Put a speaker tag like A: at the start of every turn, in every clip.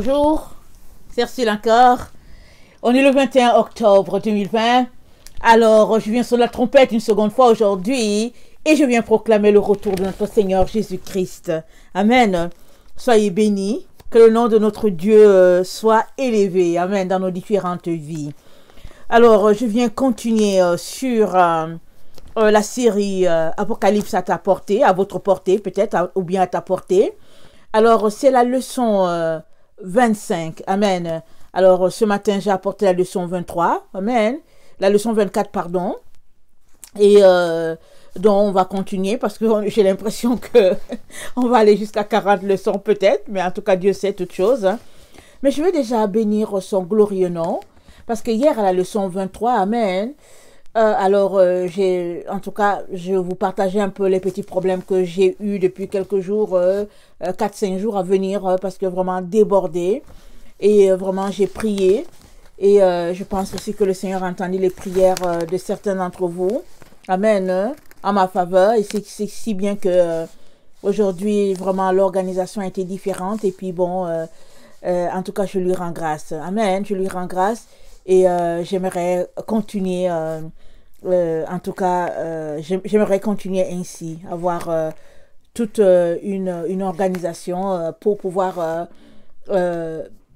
A: Bonjour, c'est Ursule encore. On est le 21 octobre 2020. Alors, je viens sur la trompette une seconde fois aujourd'hui et je viens proclamer le retour de notre Seigneur Jésus-Christ. Amen. Soyez bénis. Que le nom de notre Dieu soit élevé. Amen. Dans nos différentes vies. Alors, je viens continuer sur la série Apocalypse à ta portée, à votre portée peut-être, ou bien à ta portée. Alors, c'est la leçon 25. Amen. Alors, ce matin, j'ai apporté la leçon 23. Amen. La leçon 24, pardon. Et donc, on va continuer parce que j'ai l'impression que on va aller jusqu'à 40 leçons peut-être. Mais en tout cas, Dieu sait toutes choses. Hein. Mais je vais déjà bénir son glorieux nom. Parce que hier, à la leçon 23, Amen. En tout cas, je vais vous partager un peu les petits problèmes que j'ai eus depuis quelques jours, 4-5 jours à venir, parce que vraiment débordé. Et vraiment, j'ai prié. Et je pense aussi que le Seigneur a entendu les prières de certains d'entre vous. Amen. En ma faveur. Et c'est si bien que aujourd'hui, vraiment, l'organisation a été différente. Et puis bon, en tout cas, je lui rends grâce. Amen. Je lui rends grâce. Et j'aimerais continuer, en tout cas, j'aimerais continuer ainsi, avoir toute une organisation pour pouvoir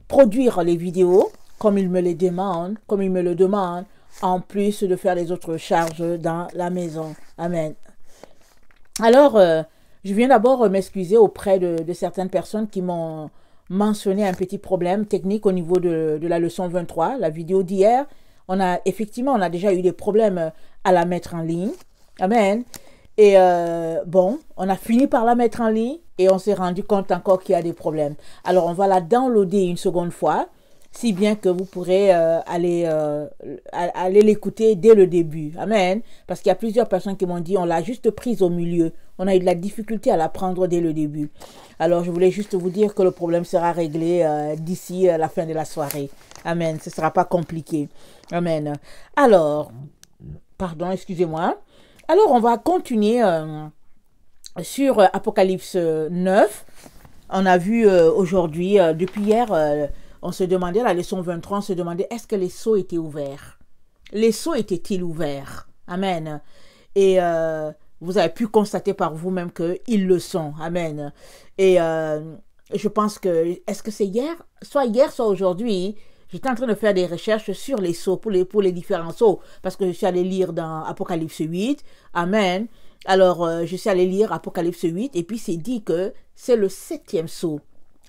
A: produire les vidéos comme il me les demande, en plus de faire les autres charges dans la maison. Amen. Alors, je viens d'abord m'excuser auprès de certaines personnes qui m'ont mentionné un petit problème technique au niveau de la leçon 23, la vidéo d'hier. On a déjà eu des problèmes à la mettre en ligne. Amen. Et bon, on a fini par la mettre en ligne et on s'est rendu compte encore qu'il y a des problèmes. Alors, on va la downloader une seconde fois, si bien que vous pourrez aller l'écouter dès le début. Amen. Parce qu'il y a plusieurs personnes qui m'ont dit, on l'a juste prise au milieu. On a eu de la difficulté à la prendre dès le début. Alors, je voulais juste vous dire que le problème sera réglé d'ici la fin de la soirée. Amen. Ce ne sera pas compliqué. Amen. Alors, pardon, excusez-moi. Alors, on va continuer sur Apocalypse 9. On a vu aujourd'hui, depuis hier, on se demandait, la leçon 23, on se demandait, est-ce que les sceaux étaient ouverts? Les sceaux étaient-ils ouverts? Amen. Et vous avez pu constater par vous-même qu'ils le sont. Amen. Et je pense que, est-ce que c'est hier? Soit hier, soit aujourd'hui, j'étais en train de faire des recherches sur les sceaux, pour les différents sceaux, parce que je suis allée lire dans Apocalypse 8. Amen. Alors, je suis allée lire Apocalypse 8, et puis c'est dit que c'est le 7e sceau.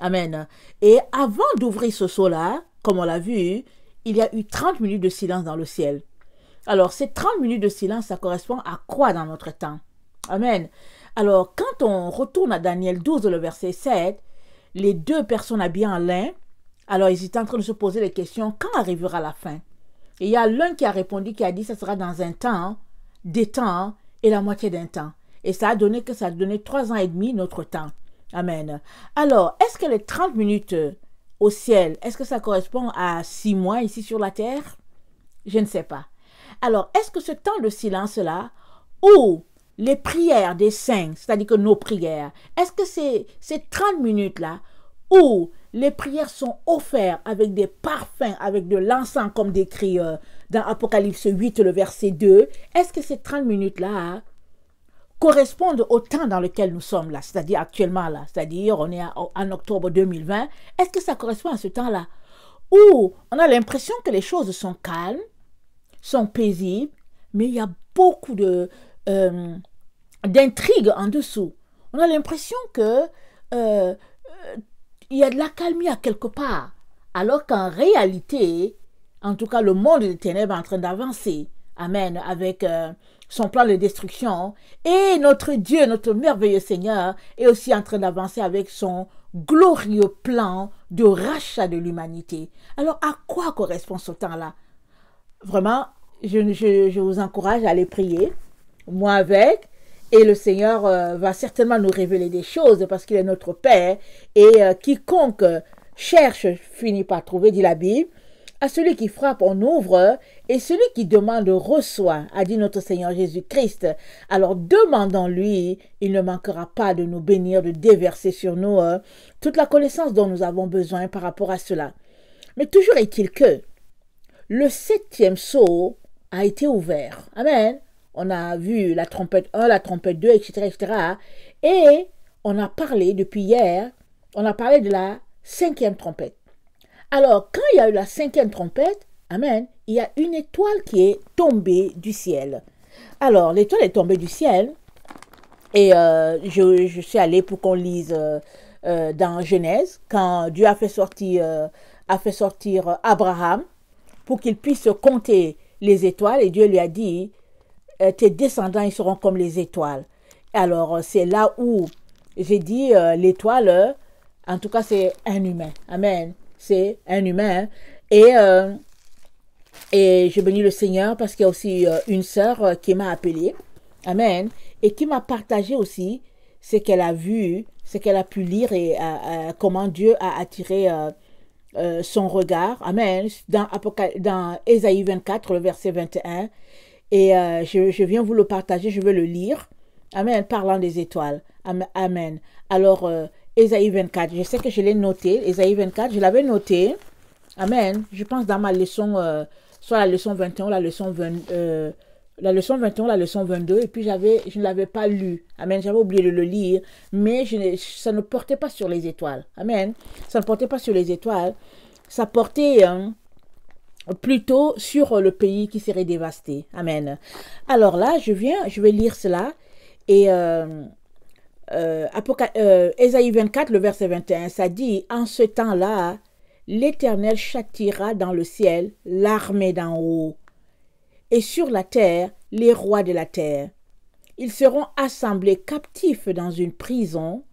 A: Amen. Et avant d'ouvrir ce sceau-là, comme on l'a vu, il y a eu 30 minutes de silence dans le ciel. Alors, ces 30 minutes de silence, ça correspond à quoi dans notre temps? Amen. Alors, quand on retourne à Daniel 12, le verset 7, les deux personnes habillées en lin, alors ils étaient en train de se poser les questions, quand arrivera la fin? Et il y a l'un qui a répondu, qui a dit, ça sera dans un temps, des temps et la moitié d'un temps. Et ça a donné 3 ans et demi notre temps. Amen. Alors, est-ce que les 30 minutes au ciel, est-ce que ça correspond à 6 mois ici sur la terre? Je ne sais pas. Alors, est-ce que ce temps de silence-là, ou les prières des saints, c'est-à-dire que nos prières, est-ce que ces 30 minutes-là, où les prières sont offertes avec des parfums, avec de l'encens, comme décrit dans Apocalypse 8, le verset 2, est-ce que ces 30 minutes-là correspondent au temps dans lequel nous sommes là, c'est-à-dire actuellement là, c'est-à-dire on est en octobre 2020, est-ce que ça correspond à ce temps-là? Où on a l'impression que les choses sont calmes, sont paisibles, mais il y a beaucoup d'intrigues en dessous. On a l'impression que il y a de l'accalmie à quelque part, alors qu'en réalité, en tout cas, le monde des ténèbres est en train d'avancer. Amen, avec son plan de destruction. Et notre Dieu, notre merveilleux Seigneur, est aussi en train d'avancer avec son glorieux plan de rachat de l'humanité. Alors, à quoi correspond ce temps-là? Vraiment, je vous encourage à aller prier, moi avec, et le Seigneur va certainement nous révéler des choses parce qu'il est notre Père, et quiconque cherche finit par trouver, dit la Bible. À celui qui frappe, on ouvre, et celui qui demande reçoit, a dit notre Seigneur Jésus-Christ. Alors demandons-lui, il ne manquera pas de nous bénir, de déverser sur nous toute la connaissance dont nous avons besoin par rapport à cela. Mais toujours est-il que le 7e sceau a été ouvert. Amen. On a vu la trompette 1, la trompette 2, etc., etc. Et on a parlé depuis hier, on a parlé de la 5e trompette. Alors, quand il y a eu la 5e trompette, amen, il y a une étoile qui est tombée du ciel. Alors, l'étoile est tombée du ciel et je suis allée pour qu'on lise dans Genèse, quand Dieu a fait sortir Abraham pour qu'il puisse compter les étoiles et Dieu lui a dit, tes descendants, ils seront comme les étoiles. Alors, c'est là où j'ai dit l'étoile, en tout cas, c'est un humain. Amen. C'est un humain. Et je bénis le Seigneur parce qu'il y a aussi une sœur qui m'a appelée. Amen. Et qui m'a partagé aussi ce qu'elle a vu, ce qu'elle a pu lire et comment Dieu a attiré son regard. Amen. Dans Ésaïe 24, le verset 21. Et je viens vous le partager, je vais le lire. Amen. Parlant des étoiles. Amen. Alors, Ésaïe 24, je sais que je l'ai noté. Ésaïe 24, je l'avais noté. Amen. Je pense dans ma leçon, soit la leçon 21, la leçon 21, la leçon 22. Et puis, je ne l'avais pas lu. Amen. J'avais oublié de le lire. Mais ça ne portait pas sur les étoiles. Amen. Ça ne portait pas sur les étoiles. Ça portait plutôt sur le pays qui serait dévasté. Amen. Alors là, je vais lire cela. Et Ésaïe 24, le verset 21, ça dit, en ce temps-là, l'Éternel châtiera dans le ciel l'armée d'en haut, et sur la terre, les rois de la terre. Ils seront assemblés captifs dans une prison,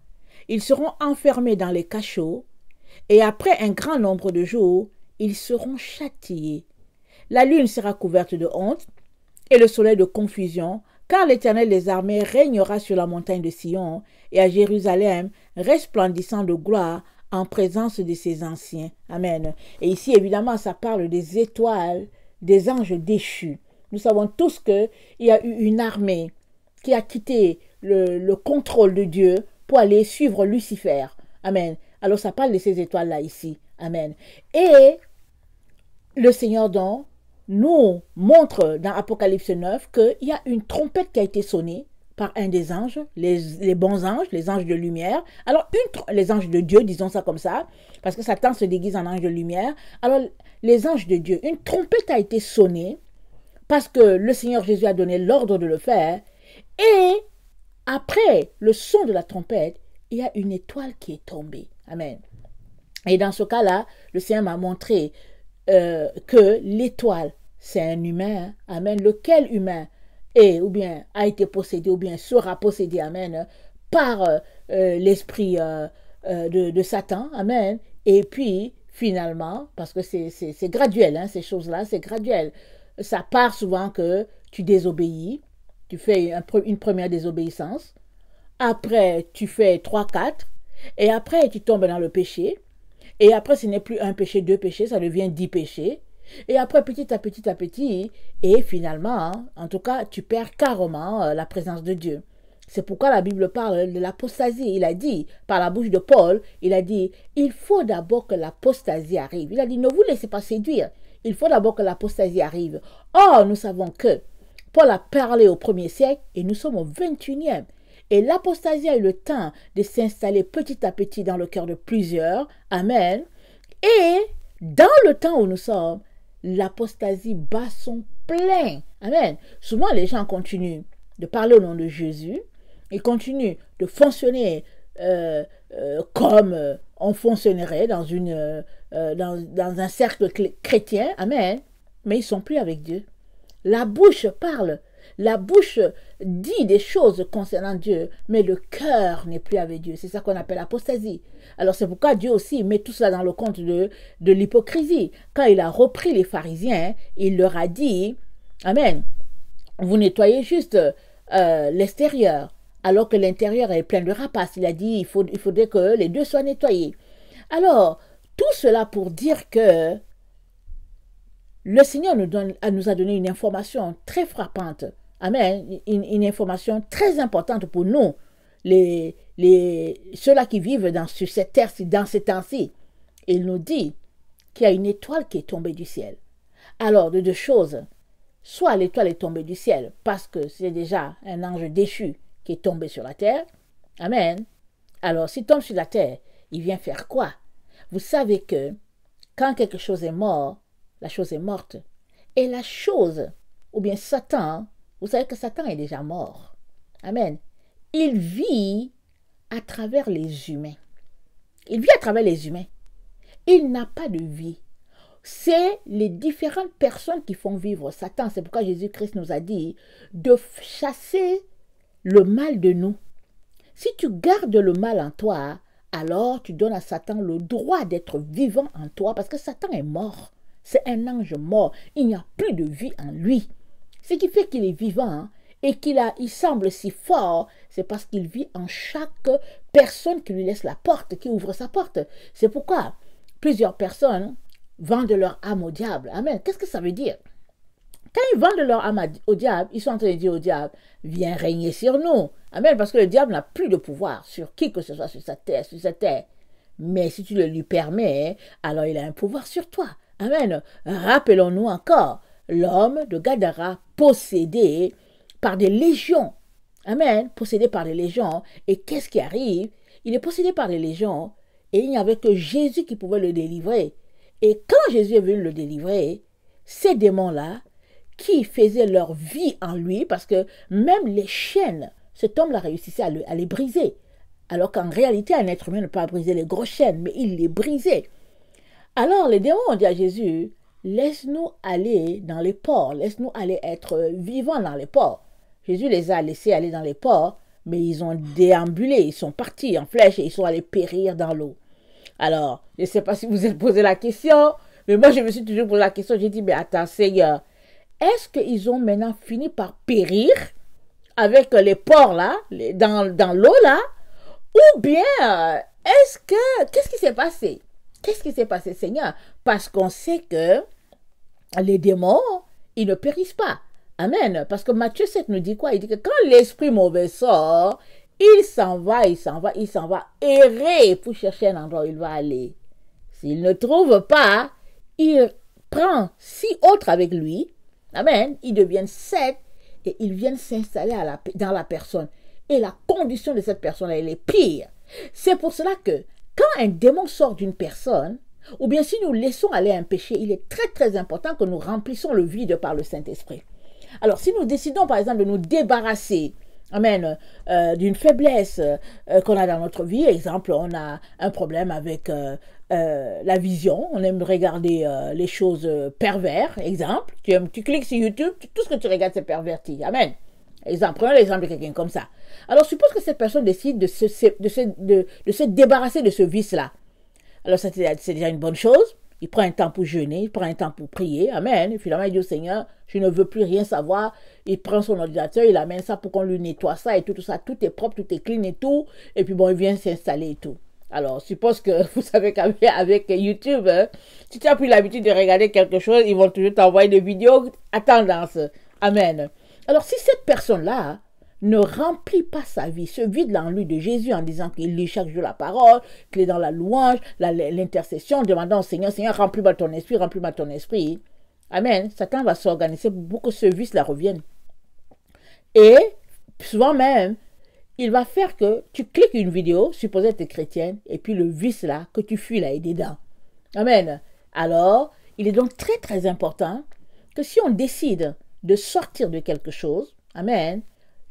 A: ils seront enfermés dans les cachots, et après un grand nombre de jours, ils seront châtiés. La lune sera couverte de honte, et le soleil de confusion, car l'Éternel des armées régnera sur la montagne de Sion et à Jérusalem, resplendissant de gloire en présence de ses anciens. Amen. Et ici, évidemment, ça parle des étoiles, des anges déchus. Nous savons tous qu'il y a eu une armée qui a quitté le contrôle de Dieu pour aller suivre Lucifer. Amen. Alors, ça parle de ces étoiles-là ici. Amen. Et le Seigneur donc nous montre dans Apocalypse 9 qu'il y a une trompette qui a été sonnée par un des anges, les bons anges, les anges de lumière. Alors, les anges de Dieu, disons ça comme ça, parce que Satan se déguise en ange de lumière. Alors, les anges de Dieu, une trompette a été sonnée parce que le Seigneur Jésus a donné l'ordre de le faire. Et après le son de la trompette, il y a une étoile qui est tombée. Amen. Et dans ce cas-là, le Seigneur m'a montré que l'étoile, c'est un humain, amen, lequel humain est ou bien a été possédé ou bien sera possédé, amen, par l'esprit de Satan, amen, et puis finalement, parce que c'est graduel, hein, ces choses-là, c'est graduel, ça part souvent que tu désobéis, tu fais une première désobéissance, après tu fais 3, 4, et après tu tombes dans le péché, et après ce n'est plus un péché, 2 péchés, ça devient 10 péchés. Et après, petit à petit, et finalement, en tout cas, tu perds carrément la présence de Dieu. C'est pourquoi la Bible parle de l'apostasie. Il a dit, par la bouche de Paul, il a dit, il faut d'abord que l'apostasie arrive. Il a dit, ne vous laissez pas séduire. Il faut d'abord que l'apostasie arrive. Or, nous savons que Paul a parlé au 1er siècle et nous sommes au 21e. Et l'apostasie a eu le temps de s'installer petit à petit dans le cœur de plusieurs. Amen. Et dans le temps où nous sommes, l'apostasie bat son plein. Amen. Souvent, les gens continuent de parler au nom de Jésus. Ils continuent de fonctionner comme on fonctionnerait dans un cercle chrétien. Amen. Mais ils ne sont plus avec Dieu. La bouche parle. La bouche dit des choses concernant Dieu, mais le cœur n'est plus avec Dieu. C'est ça qu'on appelle l'apostasie. Alors c'est pourquoi Dieu aussi met tout cela dans le compte de l'hypocrisie. Quand il a repris les pharisiens, il leur a dit, amen, vous nettoyez juste l'extérieur, alors que l'intérieur est plein de rapaces. Il a dit, il faudrait que les deux soient nettoyés. Alors, tout cela pour dire que le Seigneur nous a donné une information très frappante. Amen. Une information très importante pour nous, ceux-là qui vivent sur cette terre, dans ces temps-ci. Il nous dit qu'il y a une étoile qui est tombée du ciel. Alors, de deux choses. Soit l'étoile est tombée du ciel parce que c'est déjà un ange déchu qui est tombé sur la terre. Amen. Alors, s'il tombe sur la terre, il vient faire quoi? Vous savez que quand quelque chose est mort, la chose est morte. Et la chose, ou bien Satan, vous savez que Satan est déjà mort. Amen. Il vit à travers les humains. Il vit à travers les humains. Il n'a pas de vie. C'est les différentes personnes qui font vivre Satan. C'est pourquoi Jésus-Christ nous a dit de chasser le mal de nous. Si tu gardes le mal en toi, alors tu donnes à Satan le droit d'être vivant en toi parce que Satan est mort. C'est un ange mort. Il n'y a plus de vie en lui. Ce qui fait qu'il est vivant et il semble si fort, c'est parce qu'il vit en chaque personne qui lui laisse la porte, qui ouvre sa porte. C'est pourquoi plusieurs personnes vendent leur âme au diable. Amen. Qu'est-ce que ça veut dire? Quand ils vendent leur âme au diable, ils sont en train de dire au diable, viens régner sur nous. Amen. Parce que le diable n'a plus de pouvoir sur qui que ce soit sur cette terre. Mais si tu le lui permets, alors il a un pouvoir sur toi. Amen. Rappelons-nous encore, l'homme de Gadara possédé par des légions. Amen. Possédé par des légions. Et qu'est-ce qui arrive? Il est possédé par des légions et il n'y avait que Jésus qui pouvait le délivrer. Et quand Jésus est venu le délivrer, ces démons-là, qui faisaient leur vie en lui, parce que même les chaînes, cet homme-là réussissait à les briser. Alors qu'en réalité, un être humain ne peut pas briser les grosses chaînes, mais il les brisait. Alors les démons ont dit à Jésus, laisse-nous aller dans les ports, laisse-nous aller être vivants dans les ports. Jésus les a laissés aller dans les ports, mais ils ont déambulé, ils sont partis en flèche et ils sont allés périr dans l'eau. Alors, je ne sais pas si vous êtes posé la question, mais moi je me suis toujours posé la question, j'ai dit, mais attends Seigneur, est-ce qu'ils ont maintenant fini par périr avec les porcs là, dans l'eau là, ou bien, qu'est-ce qui s'est passé? Qu'est-ce qui s'est passé Seigneur? Parce qu'on sait que les démons, ils ne périssent pas. Amen. Parce que Matthieu 7 nous dit quoi? Il dit que quand l'esprit mauvais sort, il s'en va errer pour chercher un endroit où il va aller. S'il ne trouve pas, il prend 6 autres avec lui. Amen. Ils deviennent 7 et ils viennent s'installer dans la personne. Et la condition de cette personne, elle est pire. C'est pour cela que quand un démon sort d'une personne, ou bien si nous laissons aller un péché, il est très très important que nous remplissons le vide par le Saint-Esprit. Alors si nous décidons par exemple de nous débarrasser, amen, d'une faiblesse qu'on a dans notre vie, exemple, on a un problème avec la vision, on aime regarder les choses pervers, exemple, tu cliques sur YouTube, tout ce que tu regardes c'est perverti, amen. Exemple, prenons l'exemple de quelqu'un comme ça. Alors suppose que cette personne décide de se débarrasser de ce vice-là. Alors c'est déjà une bonne chose. Il prend un temps pour jeûner, il prend un temps pour prier. Amen. Et finalement, il dit au Seigneur, je ne veux plus rien savoir. Il prend son ordinateur, il amène ça pour qu'on lui nettoie ça et tout ça. Tout est propre, tout est clean et tout. Et puis bon, il vient s'installer et tout. Alors, suppose que vous savez qu'avec YouTube, si tu as pris l'habitude de regarder quelque chose, ils vont toujours t'envoyer des vidéos à tendance. Amen. Alors, si cette personne-là ne remplit pas sa vie, se vide en lui de Jésus en disant qu'il lit chaque jour la parole, qu'il est dans la louange, l'intercession, demandant au Seigneur, Seigneur, remplis-moi ton esprit, remplis-moi ton esprit. Amen. Satan va s'organiser pour que ce vice-là revienne. Et souvent même, il va faire que tu cliques une vidéo, supposée être chrétienne, et puis le vice-là que tu fuis là est dedans. Amen. Alors, il est donc très très important que si on décide de sortir de quelque chose, amen,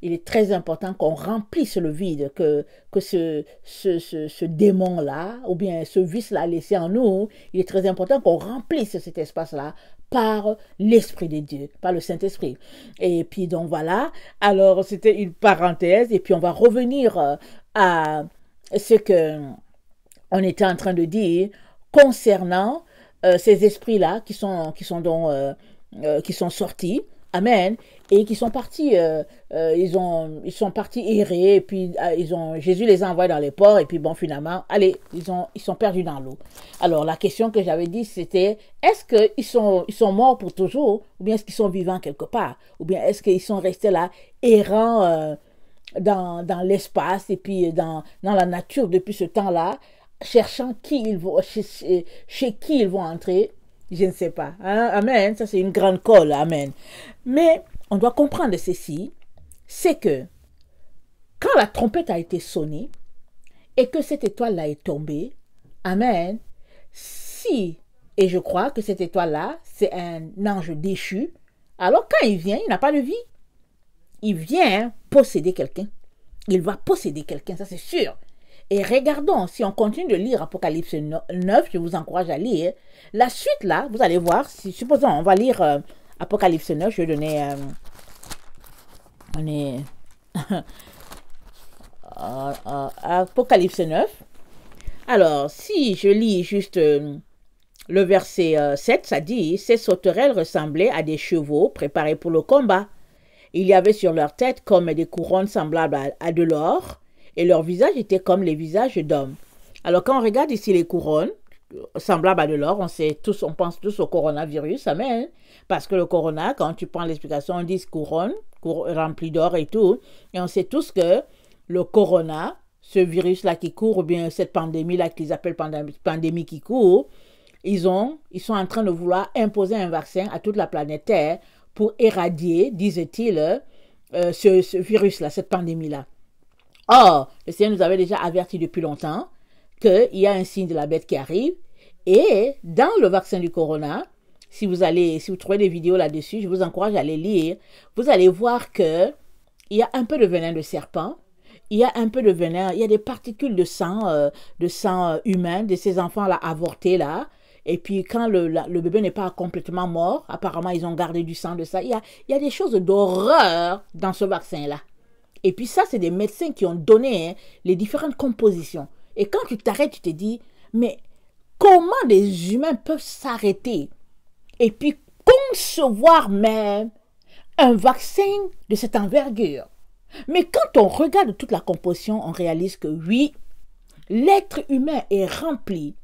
A: il est très important qu'on remplisse le vide que ce démon-là, ou bien ce vice-là laissé en nous, il est très important qu'on remplisse cet espace-là par l'Esprit de Dieu, par le Saint-Esprit. Et puis donc voilà, alors c'était une parenthèse, et puis on va revenir à ce que on était en train de dire concernant ces esprits-là qui sont sortis. Amen. Et qui sont partis, ils sont partis errer, et puis Jésus les a envoyés dans les ports, et puis bon, finalement, allez, ils sont perdus dans l'eau. Alors, la question que j'avais dit, c'était, est-ce qu'ils sont morts pour toujours, ou bien est-ce qu'ils sont vivants quelque part, ou bien est-ce qu'ils sont restés là, errants dans l'espace, et puis dans la nature depuis ce temps-là, cherchant chez qui ils vont entrer. Je ne sais pas. Hein? Amen. Ça, c'est une grande colle. Amen. Mais on doit comprendre ceci, c'est que quand la trompette a été sonnée et que cette étoile-là est tombée, amen, et je crois que cette étoile-là, c'est un ange déchu, alors quand il vient, il n'a pas de vie. Il vient posséder quelqu'un. Il va posséder quelqu'un, ça c'est sûr. Et regardons, si on continue de lire Apocalypse 9, je vous encourage à lire. La suite là, vous allez voir, supposons, on va lire Apocalypse 9, je vais donner... on est... Apocalypse 9. Alors, si je lis juste le verset 7, ça dit, ces sauterelles ressemblaient à des chevaux préparés pour le combat. Il y avait sur leur tête comme des couronnes semblables à de l'or, et leur visage était comme les visages d'hommes. Alors, quand on regarde ici les couronnes, semblables à de l'or, on pense tous au coronavirus, amen. Parce que le corona, quand tu prends l'explication, on dit couronne remplie d'or et tout. Et on sait tous que le corona, ce virus-là qui court, ou bien cette pandémie-là qu'ils appellent pandémie qui court, ils sont en train de vouloir imposer un vaccin à toute la planète Terre pour éradier, disait-il, ce virus-là, cette pandémie-là. Or, le Seigneur nous avait déjà averti depuis longtemps qu'il y a un signe de la bête qui arrive. Et dans le vaccin du corona, si vous trouvez des vidéos là-dessus, je vous encourage à les lire. Vous allez voir qu'il y a un peu de venin de serpent. Il y a un peu de venin, il y a des particules de sang humain de ces enfants-là avortés là. Et puis quand le bébé n'est pas complètement mort, apparemment ils ont gardé du sang de ça. Il y a des choses d'horreur dans ce vaccin-là. Et puis ça, c'est des médecins qui ont donné les différentes compositions. Et quand tu t'arrêtes, tu te dis, mais comment des humains peuvent s'arrêter et puis concevoir même un vaccin de cette envergure? Mais quand on regarde toute la composition, on réalise que oui, l'être humain est rempli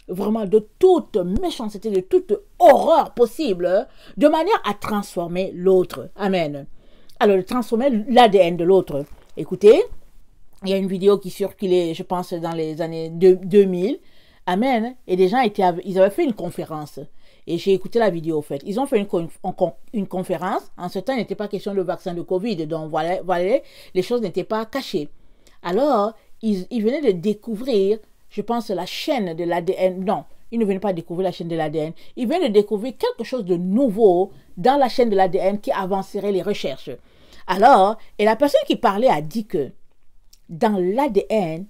A: vraiment de toute méchanceté, de toute horreur possible, de manière à transformer l'autre. Amen. Alors, de transformer l'ADN de l'autre. Écoutez, il y a une vidéo qui circulait, je pense, dans les années 2000. Amen. Et des gens ils avaient fait une conférence. Et j'ai écouté la vidéo, en fait. Ils ont fait une conférence. En ce temps, il n'était pas question de vaccin de Covid. Donc, voilà, les choses n'étaient pas cachées. Alors, ils venaient de découvrir, je pense, la chaîne de l'ADN. Non, ils ne venaient pas découvrir la chaîne de l'ADN. Ils venaient de découvrir quelque chose de nouveau dans la chaîne de l'ADN qui avancerait les recherches. Alors, et la personne qui parlait a dit que dans l'ADN,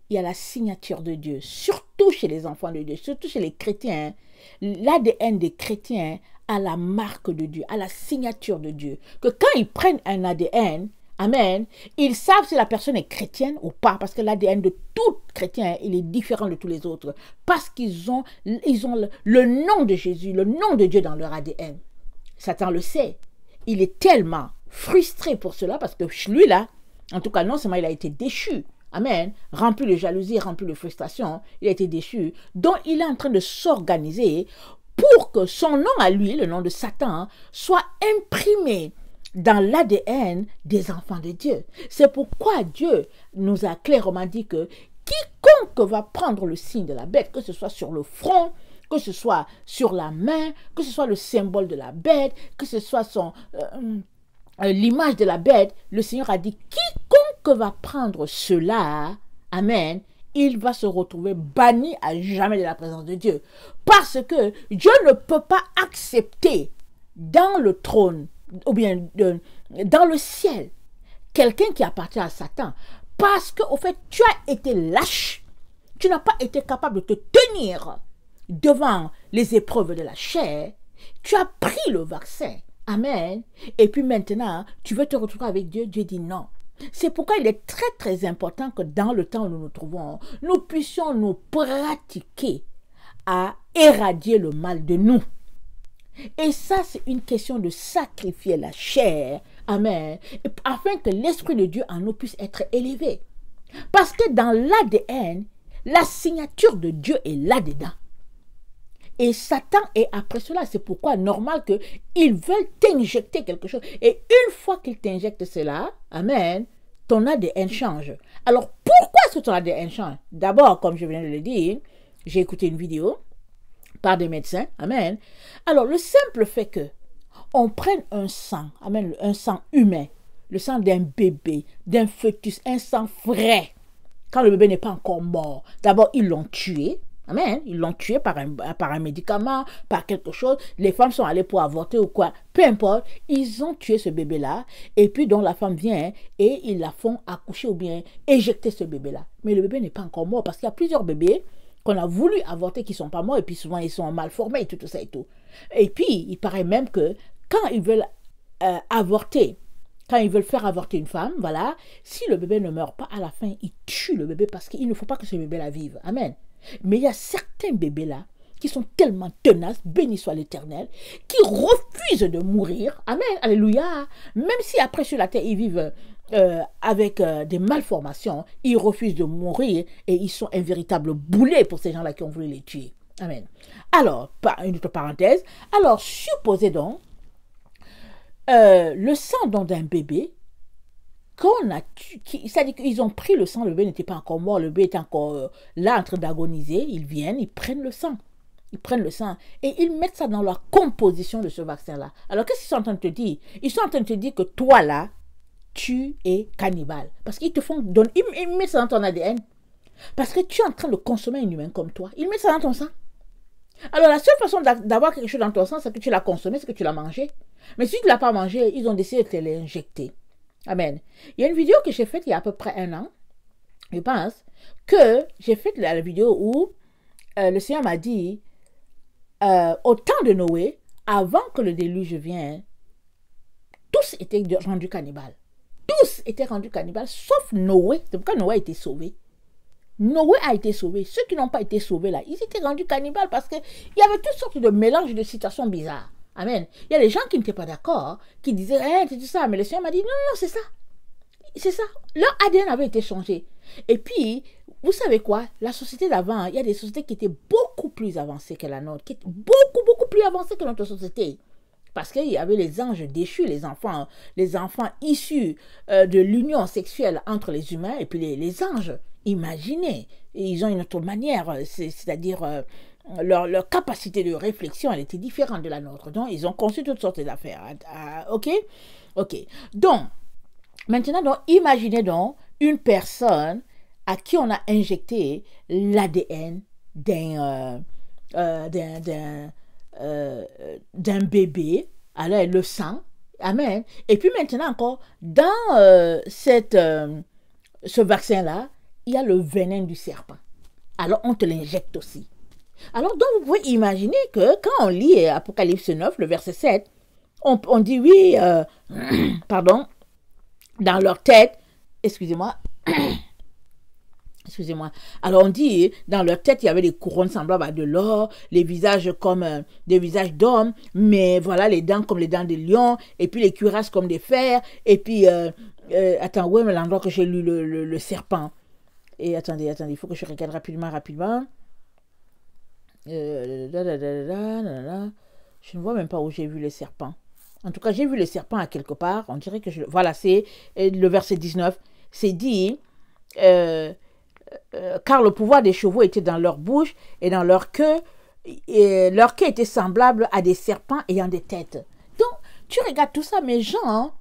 A: il y a la signature de Dieu, surtout chez les enfants de Dieu, surtout chez les chrétiens. L'ADN des chrétiens a la marque de Dieu, a la signature de Dieu. Que quand ils prennent un ADN, amen, ils savent si la personne est chrétienne ou pas, parce que l'ADN de tout chrétien, il est différent de tous les autres, parce qu'ils ont le nom de Jésus, le nom de Dieu dans leur ADN. Satan le sait. Il est tellement frustré pour cela, parce que lui là, en tout cas non seulement il a été déchu, amen, rempli de jalousie, rempli de frustration, il a été déchu, donc il est en train de s'organiser pour que son nom à lui, le nom de Satan, soit imprimé dans l'ADN des enfants de Dieu. C'est pourquoi Dieu nous a clairement dit que quiconque va prendre le signe de la bête, que ce soit sur le front, que ce soit sur la main, que ce soit le symbole de la bête, que ce soit l'image de la bête, le Seigneur a dit, quiconque va prendre cela, amen, il va se retrouver banni à jamais de la présence de Dieu. Parce que Dieu ne peut pas accepter dans le trône, ou bien dans le ciel, quelqu'un qui appartient à Satan. Parce qu'au fait, tu as été lâche, tu n'as pas été capable de te tenir devant les épreuves de la chair, tu as pris le vaccin. Amen. Et puis maintenant, tu veux te retrouver avec Dieu. Dieu dit non. C'est pourquoi il est très très important que dans le temps où nous nous trouvons, nous puissions nous pratiquer à éradier le mal de nous. Et ça, c'est une question de sacrifier la chair. Amen. Afin que l'Esprit de Dieu en nous puisse être élevé. Parce que dans l'ADN, la signature de Dieu est là-dedans. Et Satan est après cela. C'est pourquoi normal qu'ils veulent t'injecter quelque chose. Et une fois qu'ils t'injectent cela, amen, ton ADN change. Alors, pourquoi est-ce que ton ADN change? D'abord, comme je viens de le dire, j'ai écouté une vidéo par des médecins, amen. Alors, le simple fait que on prenne un sang, amen, un sang humain, le sang d'un bébé, d'un fœtus, un sang frais, quand le bébé n'est pas encore mort. D'abord, ils l'ont tué. Amen. Ils l'ont tué par un médicament, par quelque chose. Les femmes sont allées pour avorter ou quoi. Peu importe. Ils ont tué ce bébé-là. Et puis, donc, la femme vient et ils la font accoucher ou bien éjecter ce bébé-là. Mais le bébé n'est pas encore mort parce qu'il y a plusieurs bébés qu'on a voulu avorter qui ne sont pas morts. Et puis, souvent, ils sont mal formés et tout ça et tout. Et puis, il paraît même que quand ils veulent avorter, quand ils veulent faire avorter une femme, voilà, si le bébé ne meurt pas à la fin, ils tuent le bébé parce qu'il ne faut pas que ce bébé-là vive. Amen. Mais il y a certains bébés-là qui sont tellement tenaces, béni soit l'Éternel, qui refusent de mourir. Amen, alléluia. Même si après sur la terre, ils vivent avec des malformations, ils refusent de mourir et ils sont un véritable boulet pour ces gens-là qui ont voulu les tuer. Amen. Alors, une autre parenthèse, alors supposez donc, le sang d'un bébé, qu'on a tué, c'est-à-dire qu'ils ont pris le sang, le bébé n'était pas encore mort, le bébé est encore là en train d'agoniser, ils viennent, ils prennent le sang. Ils prennent le sang et ils mettent ça dans la composition de ce vaccin-là. Alors, qu'est-ce qu'ils sont en train de te dire? Ils sont en train de te dire que toi, là, tu es cannibale. Parce qu'ils te font donner, ils mettent ça dans ton ADN. Parce que tu es en train de consommer un humain comme toi. Ils mettent ça dans ton sang. Alors, la seule façon d'avoir quelque chose dans ton sang, c'est que tu l'as consommé, c'est que tu l'as mangé. Mais si tu ne l'as pas mangé, ils ont décidé de te l'injecter. Amen. Il y a une vidéo que j'ai faite il y a à peu près 1 an, je pense, que j'ai faite la vidéo où le Seigneur m'a dit, au temps de Noé, avant que le déluge vienne, tous étaient rendus cannibales. Tous étaient rendus cannibales, sauf Noé. C'est pourquoi Noé a été sauvé. Noé a été sauvé. Ceux qui n'ont pas été sauvés là, ils étaient rendus cannibales parce qu'il y avait toutes sortes de mélanges de situations bizarres. Amen. Il y a des gens qui n'étaient pas d'accord, qui disaient, c'est ça. Mais le Seigneur m'a dit, non, non, c'est ça. C'est ça. Leur ADN avait été changé. Et puis, vous savez quoi? La société d'avant, il y a des sociétés qui étaient beaucoup plus avancées que la nôtre, qui étaient beaucoup, beaucoup plus avancées que notre société. Parce qu'il y avait les anges déchus, les enfants issus de l'union sexuelle entre les humains et puis les anges. Imaginez, ils ont une autre manière, c'est-à-dire leur capacité de réflexion, elle était différente de la nôtre. Donc, ils ont conçu toutes sortes d'affaires. Ok? Ok. Donc, maintenant, donc, imaginez donc une personne à qui on a injecté l'ADN d'un bébé, alors le sang, amen. Et puis maintenant encore, dans ce vaccin-là, il y a le venin du serpent. Alors on te l'injecte aussi. Alors donc vous pouvez imaginer que quand on lit Apocalypse 9, le verset 7, on dit oui, pardon, dans leur tête, excusez-moi, alors on dit, dans leur tête, il y avait des couronnes semblables à de l'or, les visages comme des visages d'hommes, mais voilà, les dents comme les dents des lions, et puis les cuirasses comme des fers, et puis, attends, où est l'endroit que j'ai lu le serpent? Et attendez, il faut que je regarde rapidement. Je ne vois même pas où j'ai vu le serpent. En tout cas, j'ai vu le serpent à quelque part, on dirait que voilà, c'est le verset 19, c'est dit... car le pouvoir des chevaux était dans leur bouche et dans leur queue, et leur queue était semblable à des serpents ayant des têtes. Donc, tu regardes tout ça, mais Jean,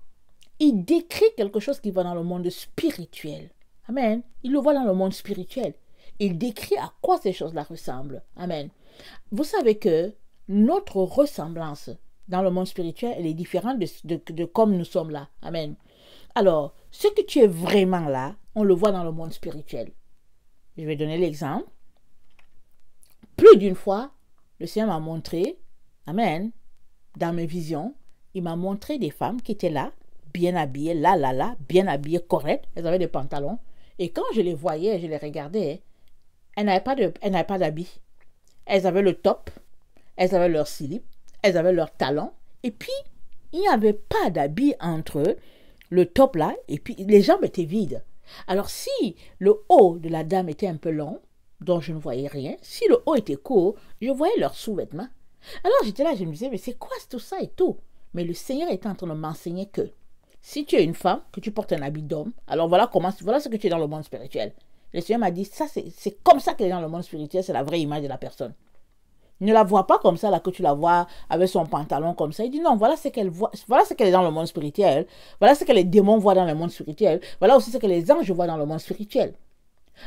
A: il décrit quelque chose qui va dans le monde spirituel. Amen. Il le voit dans le monde spirituel. Il décrit à quoi ces choses-là ressemblent. Amen. Vous savez que notre ressemblance dans le monde spirituel, elle est différente de comme nous sommes là. Amen. Alors, ce que tu es vraiment là, on le voit dans le monde spirituel. Je vais donner l'exemple. Plus d'une fois, le Seigneur m'a montré, amen, dans mes visions, il m'a montré des femmes qui étaient là, bien habillées, bien habillées, correctes. Elles avaient des pantalons. Et quand je les voyais, je les regardais, elles n'avaient pas d'habits. Elles avaient le top, elles avaient leur slip, elles avaient leurs talons, et puis il n'y avait pas d'habit entre le top là, et puis les jambes étaient vides. Alors si le haut de la dame était un peu long, dont je ne voyais rien, si le haut était court, je voyais leurs sous-vêtements. Alors j'étais là, je me disais, mais c'est quoi tout ça et tout? Mais le Seigneur était en train de m'enseigner que si tu es une femme, que tu portes un habit d'homme, alors voilà ce que tu es dans le monde spirituel. Le Seigneur m'a dit, ça c'est comme ça qu'elle est dans le monde spirituel, c'est la vraie image de la personne. Ne la vois pas comme ça, là, que tu la vois avec son pantalon comme ça. Il dit non, voilà ce qu'elle voit, voilà ce qu'elle est dans le monde spirituel, voilà ce que les démons voient dans le monde spirituel, voilà aussi ce que les anges voient dans le monde spirituel.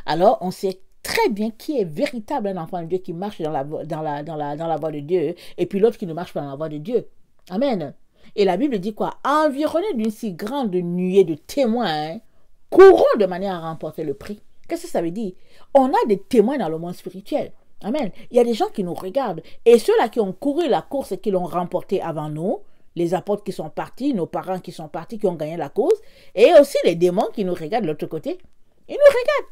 A: Alors, on sait très bien qui est véritable un enfant de Dieu qui marche dans la voie de Dieu, et puis l'autre qui ne marche pas dans la voie de Dieu. Amen. Et la Bible dit quoi? Environné d'une si grande nuée de témoins, courons de manière à remporter le prix. Qu'est-ce que ça veut dire? On a des témoins dans le monde spirituel. Amen. Il y a des gens qui nous regardent. Et ceux-là qui ont couru la course et qui l'ont remporté avant nous, les apôtres qui sont partis, nos parents qui sont partis, qui ont gagné la course, et aussi les démons qui nous regardent de l'autre côté. Ils nous regardent.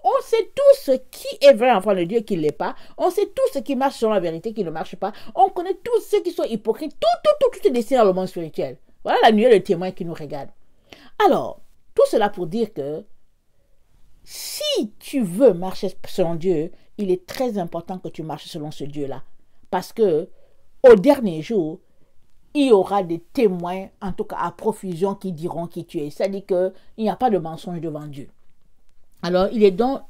A: On sait tous ce qui est vrai enfant de Dieu et qui ne l'est pas. On sait tous ce qui marche selon la vérité qui ne marche pas. On connaît tous ceux qui sont hypocrites. Tout est destiné dans le monde spirituel. Voilà la nuée de témoins qui nous regardent. Alors, tout cela pour dire que si tu veux marcher selon Dieu, il est très important que tu marches selon ce Dieu-là. Parce que au dernier jour, il y aura des témoins, en tout cas à profusion, qui diront qui tu es. C'est-à-dire qu'il n'y a pas de mensonge devant Dieu. Alors, il est donc,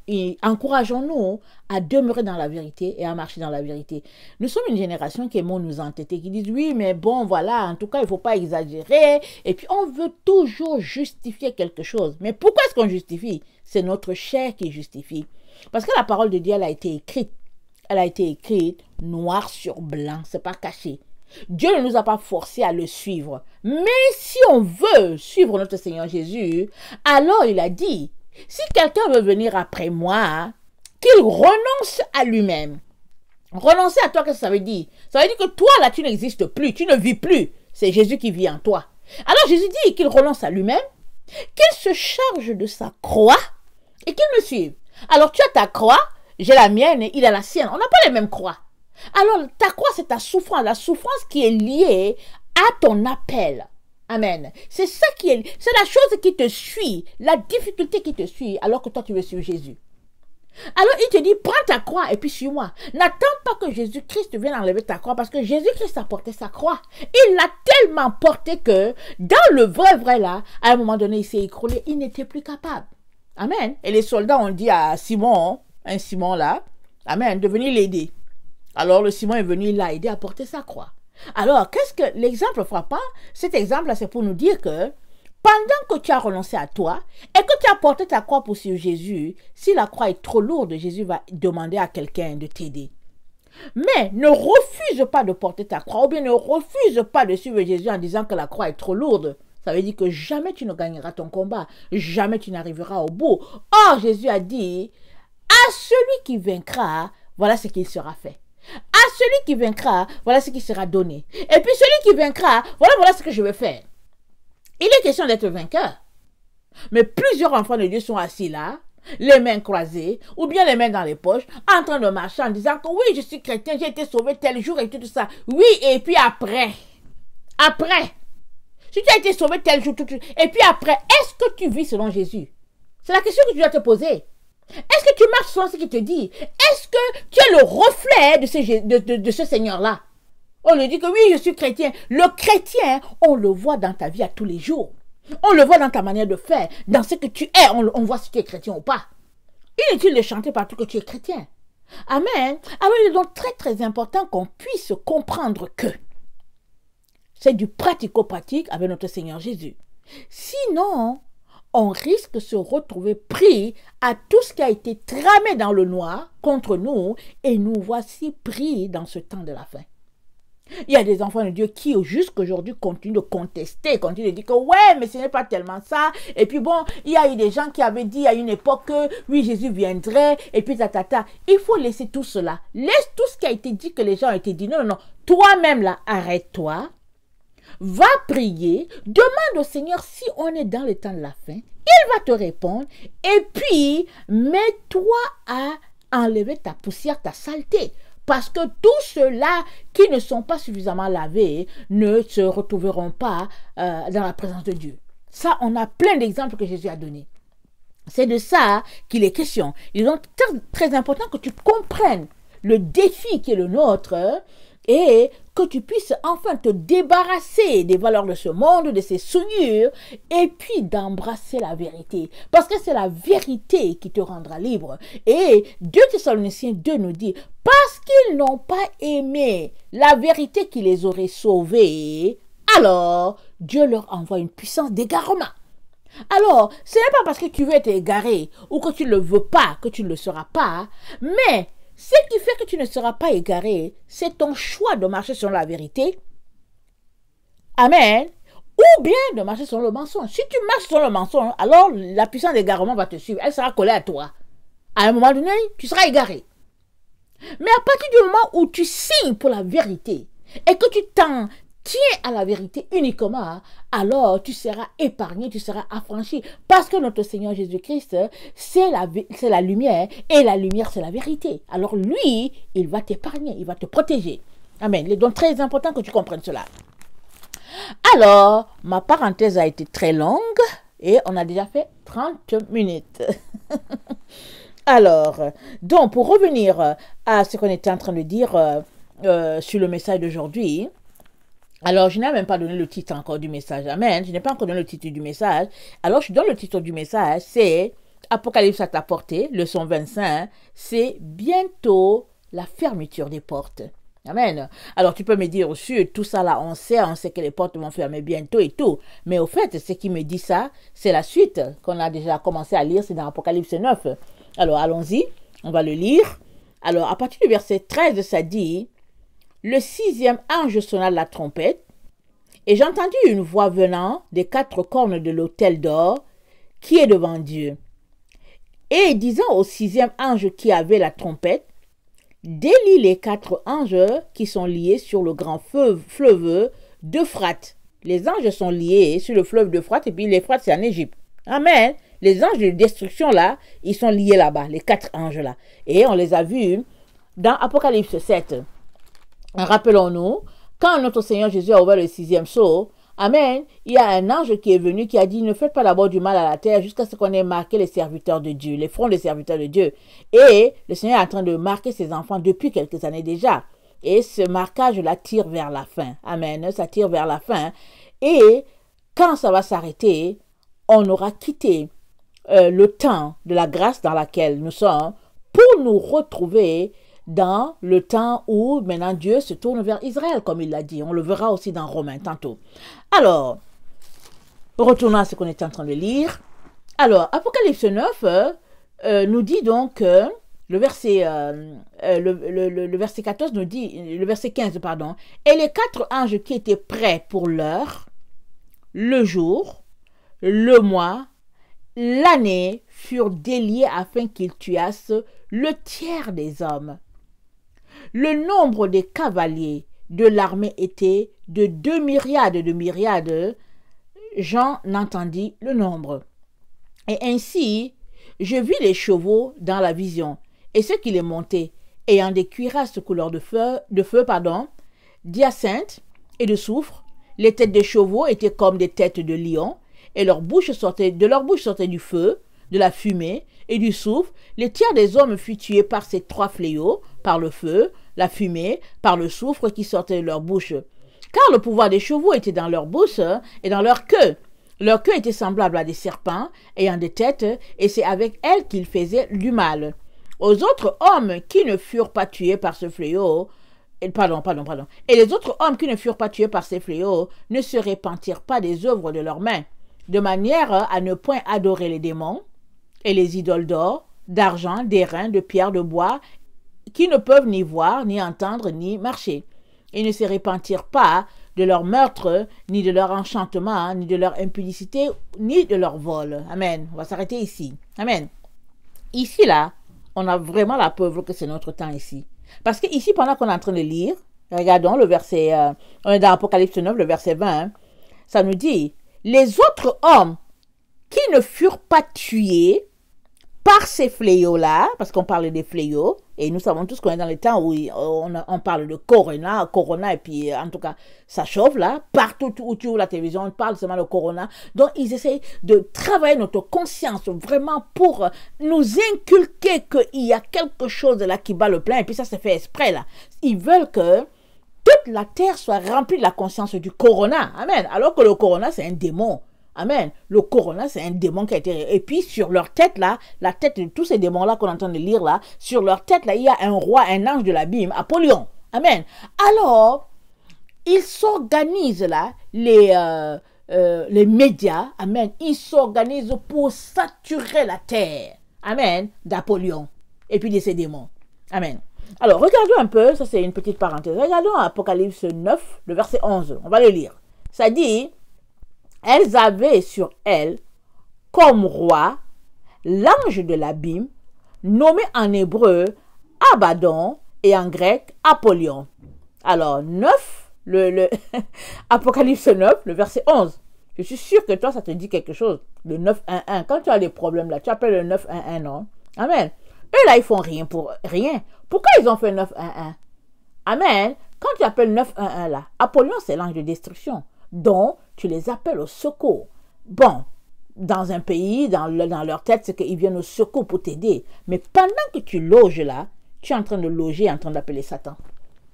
A: encourageons-nous à demeurer dans la vérité et à marcher dans la vérité. Nous sommes une génération qui aimons nous entêter, qui disent, oui, mais bon, voilà, en tout cas, il ne faut pas exagérer. Et puis, on veut toujours justifier quelque chose. Mais pourquoi est-ce qu'on justifie? C'est notre chair qui justifie. Parce que la parole de Dieu, elle a été écrite. Elle a été écrite noir sur blanc, c'est pas caché. Dieu ne nous a pas forcés à le suivre. Mais si on veut suivre notre Seigneur Jésus, alors il a dit, si quelqu'un veut venir après moi, qu'il renonce à lui-même. Renoncer à toi, qu'est-ce que ça veut dire? Ça veut dire que toi, là, tu n'existes plus, tu ne vis plus. C'est Jésus qui vit en toi. Alors Jésus dit qu'il renonce à lui-même, qu'il se charge de sa croix et qu'il me suive. Alors tu as ta croix, j'ai la mienne et il a la sienne. On n'a pas les mêmes croix. Alors ta croix, c'est ta souffrance, la souffrance qui est liée à ton appel. Amen. C'est ça qui est, c'est la chose qui te suit, la difficulté qui te suit alors que toi tu veux suivre Jésus. Alors il te dit, prends ta croix et puis suis-moi. N'attends pas que Jésus-Christ vienne enlever ta croix parce que Jésus-Christ a porté sa croix. Il l'a tellement porté que dans le vrai là, à un moment donné, il s'est écroulé, il n'était plus capable. Amen. Et les soldats ont dit à Simon, un Simon là, amen, de venir l'aider. Alors le Simon est venu, il l'a aidé à porter sa croix. Alors, qu'est-ce que l'exemple frappant? Cet exemple-là, c'est pour nous dire que pendant que tu as renoncé à toi et que tu as porté ta croix pour suivre Jésus, si la croix est trop lourde, Jésus va demander à quelqu'un de t'aider. Mais ne refuse pas de porter ta croix ou bien ne refuse pas de suivre Jésus en disant que la croix est trop lourde. Ça veut dire que jamais tu ne gagneras ton combat, jamais tu n'arriveras au bout. Or, Jésus a dit, à celui qui vaincra, voilà ce qu'il sera fait. À celui qui vaincra, voilà ce qui sera donné. Et puis celui qui vaincra, voilà ce que je vais faire. Il est question d'être vainqueur. Mais plusieurs enfants de Dieu sont assis là, les mains croisées, ou bien les mains dans les poches, en train de marcher en disant que oui, je suis chrétien, j'ai été sauvé tel jour et tout ça. Oui, et puis après, si tu as été sauvé tel jour, et puis après, est-ce que tu vis selon Jésus? C'est la question que tu dois te poser. Est-ce que tu marches selon ce qu'il te dit? Est-ce que tu es le reflet de ce Seigneur-là? On lui dit que oui, je suis chrétien. Le chrétien, on le voit dans ta vie à tous les jours. On le voit dans ta manière de faire. Dans ce que tu es, on voit si tu es chrétien ou pas. Inutile de chanter partout que tu es chrétien. Amen. Alors il est donc très important qu'on puisse comprendre que c'est du pratico-pratique avec notre Seigneur Jésus. Sinon, on risque de se retrouver pris à tout ce qui a été tramé dans le noir contre nous et nous voici pris dans ce temps de la fin. Il y a des enfants de Dieu qui jusqu'aujourd'hui continuent de contester, continuent de dire que ouais, mais ce n'est pas tellement ça. Et puis bon, il y a eu des gens qui avaient dit à une époque que oui, Jésus viendrait et puis tatata. Il faut laisser tout cela. Laisse tout ce qui a été dit, que les gens ont été dit. Non. Toi-même là, arrête-toi. Va prier, demande au Seigneur si on est dans le temps de la fin. Il va te répondre et puis mets-toi à enlever ta poussière, ta saleté. parce que tous ceux-là qui ne sont pas suffisamment lavés ne se retrouveront pas dans la présence de Dieu. Ça, on a plein d'exemples que Jésus a donnés. C'est de ça qu'il est question. Il est donc très important que tu comprennes le défi qui est le nôtre et que tu puisses enfin te débarrasser des valeurs de ce monde, de ces souillures, et puis d'embrasser la vérité. Parce que c'est la vérité qui te rendra libre. Et 2 Thessaloniciens 2 nous dit, parce qu'ils n'ont pas aimé la vérité qui les aurait sauvés, alors Dieu leur envoie une puissance d'égarement. Alors, ce n'est pas parce que tu veux être égaré ou que tu ne le veux pas que tu ne le seras pas, mais ce qui fait que tu ne seras pas égaré, c'est ton choix de marcher sur la vérité. Amen. Ou bien de marcher sur le mensonge. Si tu marches sur le mensonge, alors la puissance d'égarement va te suivre. Elle sera collée à toi. À un moment donné, tu seras égaré. Mais à partir du moment où tu signes pour la vérité et que tu t'en tiens à la vérité uniquement, alors tu seras épargné, tu seras affranchi. Parce que notre Seigneur Jésus-Christ, c'est la lumière, et la lumière, c'est la vérité. Alors lui, il va t'épargner, il va te protéger. Amen. Il est donc très important que tu comprennes cela. Alors, ma parenthèse a été très longue, et on a déjà fait 30 minutes. Alors, donc, pour revenir à ce qu'on était en train de dire sur le message d'aujourd'hui, alors, je n'ai même pas donné le titre encore du message. Amen. Je n'ai pas encore donné le titre du message. Alors, je donne le titre du message. C'est Apocalypse à ta portée, leçon 25. C'est bientôt la fermeture des portes. Amen. Alors, tu peux me dire aussi, tout ça là, on sait que les portes vont fermer bientôt et tout. Mais au fait, ce qui me dit ça, c'est la suite qu'on a déjà commencé à lire. C'est dans Apocalypse 9. Alors, allons-y. On va le lire. Alors, à partir du verset 13, ça dit... Le 6e ange sonna la trompette, et j'entendis une voix venant des 4 cornes de l'autel d'or qui est devant Dieu, et disant au 6e ange qui avait la trompette, délie les 4 anges qui sont liés sur le grand fleuve d'Euphrate. Les anges sont liés sur le fleuve d'Euphrate, et puis l'Euphrate c'est en Égypte. Amen. Les anges de destruction là, ils sont liés là-bas, les 4 anges là. Et on les a vus dans Apocalypse 7. Rappelons-nous, quand notre Seigneur Jésus a ouvert le 6e sceau, Amen, il y a un ange qui est venu qui a dit, ne faites pas d'abord du mal à la terre jusqu'à ce qu'on ait marqué les serviteurs de Dieu, les fronts des serviteurs de Dieu. Et le Seigneur est en train de marquer ses enfants depuis quelques années déjà. Et ce marquage-là tire vers la fin. Amen, ça tire vers la fin. Et quand ça va s'arrêter, on aura quitté le temps de la grâce dans laquelle nous sommes pour nous retrouver dans le temps où maintenant Dieu se tourne vers Israël, comme il l'a dit. On le verra aussi dans Romains tantôt. Alors, retournons à ce qu'on était en train de lire. Alors, Apocalypse 9 nous dit donc, le verset 14 nous dit, le verset 15, pardon, et les 4 anges qui étaient prêts pour l'heure, le jour, le mois, l'année, furent déliés afin qu'ils tuassent le tiers des hommes. Le nombre des cavaliers de l'armée était de 2 myriades de myriades. J'en entendis le nombre. Et ainsi, je vis les chevaux dans la vision, et ceux qui les montaient, ayant des cuirasses couleur de feu, d'hyacinthe et de soufre. Les têtes des chevaux étaient comme des têtes de lions, et de leur bouche sortait du feu, de la fumée et du soufre. Les tiers des hommes furent tués par ces 3 fléaux, par le feu, la fumée, par le soufre qui sortait de leur bouche. Car le pouvoir des chevaux était dans leur bouche et dans leur queue. Leur queue était semblable à des serpents, ayant des têtes, et c'est avec elles qu'ils faisaient du mal. Aux autres hommes qui ne furent pas tués par ce fléau, et les autres hommes qui ne furent pas tués par ces fléaux ne se repentirent pas des œuvres de leurs mains, de manière à ne point adorer les démons et les idoles d'or, d'argent, d'airain, de pierre, de bois, qui ne peuvent ni voir, ni entendre, ni marcher. Ils ne se repentirent pas de leur meurtre, ni de leur enchantement, ni de leur impudicité, ni de leur vol. Amen. On va s'arrêter ici. Amen. Ici, là, on a vraiment la preuve que c'est notre temps ici. Parce que ici, pendant qu'on est en train de lire, regardons le verset, on est dans Apocalypse 9, le verset 20, ça nous dit, les autres hommes qui ne furent pas tués par ces fléaux-là, parce qu'on parle des fléaux, Et nous savons tous qu'on est dans les temps où on parle de corona, et puis en tout cas, ça chauffe là. Partout où tu ouvres la télévision, on parle seulement de corona. Donc, ils essayent de travailler notre conscience vraiment pour nous inculquer qu'il y a quelque chose là qui bat le plein. Et puis ça, c'est fait exprès là. Ils veulent que toute la terre soit remplie de la conscience du corona. Amen. Alors que le corona, c'est un démon. Amen. Le corona, c'est un démon qui a été... Et puis, sur leur tête, là, la tête de tous ces démons-là qu'on est en train de lire, là, sur leur tête, là, il y a un roi, un ange de l'abîme, Apollyon. Amen. Alors, ils s'organisent, là, les médias, amen, ils s'organisent pour saturer la terre, amen, d'Apollyon, et puis de ces démons. Amen. Alors, regardons un peu, ça c'est une petite parenthèse, regardons Apocalypse 9, le verset 11, on va le lire. Ça dit, elles avaient sur elles comme roi l'ange de l'abîme, nommé en hébreu Abaddon et en grec Apollyon. Alors, 9, Apocalypse 9, le verset 11. Je suis sûr que toi, ça te dit quelque chose. Le 9-1-1. Quand tu as des problèmes là, tu appelles le 9-1-1, non? Amen. Eux là, ils font rien pour rien. Pourquoi ils ont fait 9-1-1? Amen. Quand tu appelles 9-1-1 là, Apollyon, c'est l'ange de destruction. Donc, tu les appelles au secours. Bon, dans un pays, dans leur tête, c'est qu'ils viennent au secours pour t'aider. Mais pendant que tu loges là, tu es en train de loger, en train d'appeler Satan.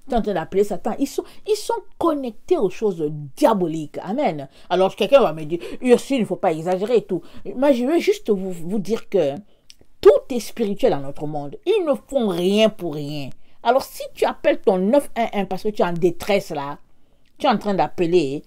A: Tu es en train d'appeler Satan. Ils sont connectés aux choses diaboliques. Amen. Alors, quelqu'un va me dire, Ursule, il ne faut pas exagérer et tout. Moi, je veux juste vous dire que tout est spirituel dans notre monde. Ils ne font rien pour rien. Alors, si tu appelles ton 911 parce que tu es en détresse là, tu es en train d'appeler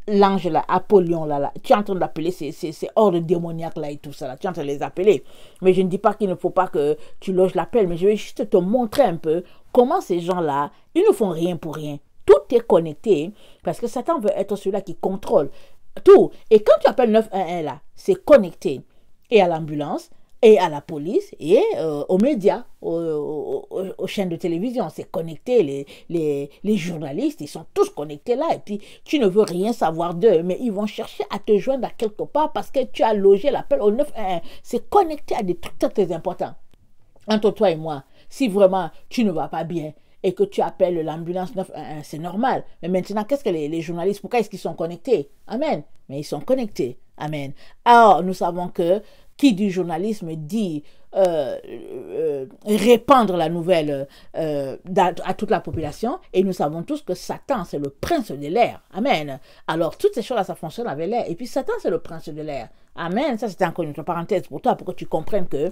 A: l'ange là, Apollyon là, tu es en train d'appeler ces ordres démoniaques là et tout ça là, tu es en train de les appeler. Mais je ne dis pas qu'il ne faut pas que tu loges l'appel, mais je vais juste te montrer un peu comment ces gens là, ils ne font rien pour rien. Tout est connecté parce que Satan veut être celui-là qui contrôle tout. Et quand tu appelles 911 là, c'est connecté et à l'ambulance, et à la police, et aux médias, aux chaînes de télévision. C'est connecté, les journalistes, ils sont tous connectés là, et puis tu ne veux rien savoir d'eux, mais ils vont chercher à te joindre à quelque part parce que tu as logé l'appel au 911. C'est connecté à des trucs très, très importants. Entre toi et moi, si vraiment tu ne vas pas bien, et que tu appelles l'ambulance 911, c'est normal. Mais maintenant, qu'est-ce que les journalistes, pourquoi est-ce qu'ils sont connectés? Amen. Mais ils sont connectés. Amen. Alors, nous savons que qui du journalisme dit répandre la nouvelle à toute la population, et nous savons tous que Satan, c'est le prince de l'air. Amen. Alors, toutes ces choses-là, ça fonctionne avec l'air. Et puis, Satan, c'est le prince de l'air. Amen. Ça, c'était encore une parenthèse pour toi, pour que tu comprennes que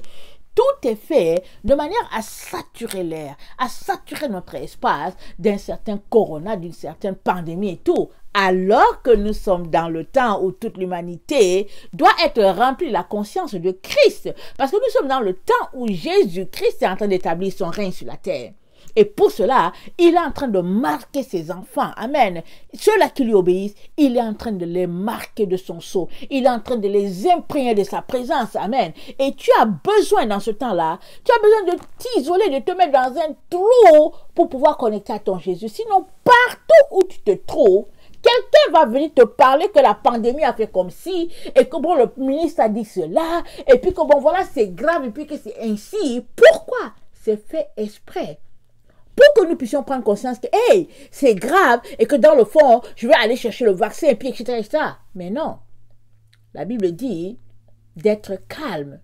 A: tout est fait de manière à saturer l'air, à saturer notre espace d'un certain corona, d'une certaine pandémie et tout. Alors que nous sommes dans le temps où toute l'humanité doit être remplie de la conscience de Christ. Parce que nous sommes dans le temps où Jésus-Christ est en train d'établir son règne sur la terre. Et pour cela, il est en train de marquer ses enfants. Amen. Ceux-là qui lui obéissent, il est en train de les marquer de son sceau. Il est en train de les imprégner de sa présence. Amen. Et tu as besoin dans ce temps-là, tu as besoin de t'isoler, de te mettre dans un trou pour pouvoir connecter à ton Jésus. Sinon, partout où tu te trouves, quelqu'un va venir te parler que la pandémie a fait comme ci, et que bon, le ministre a dit cela, et puis que bon, voilà, c'est grave, et puis que c'est ainsi. Pourquoi? C'est fait exprès. Pour que nous puissions prendre conscience que, hey, c'est grave, et que dans le fond, je vais aller chercher le vaccin, et puis, etc., etc. Mais non. La Bible dit d'être calme.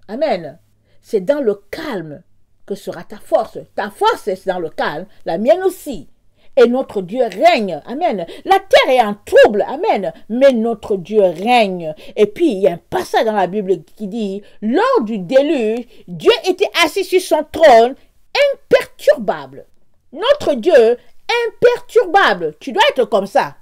A: Amen. C'est dans le calme que sera ta force. Ta force, c'est dans le calme. La mienne aussi. Et notre Dieu règne. Amen. La terre est en trouble. Amen. Mais notre Dieu règne. Et puis, il y a un passage dans la Bible qui dit, lors du déluge, Dieu était assis sur son trône, imperturbable. Notre Dieu, imperturbable. Tu dois être comme ça.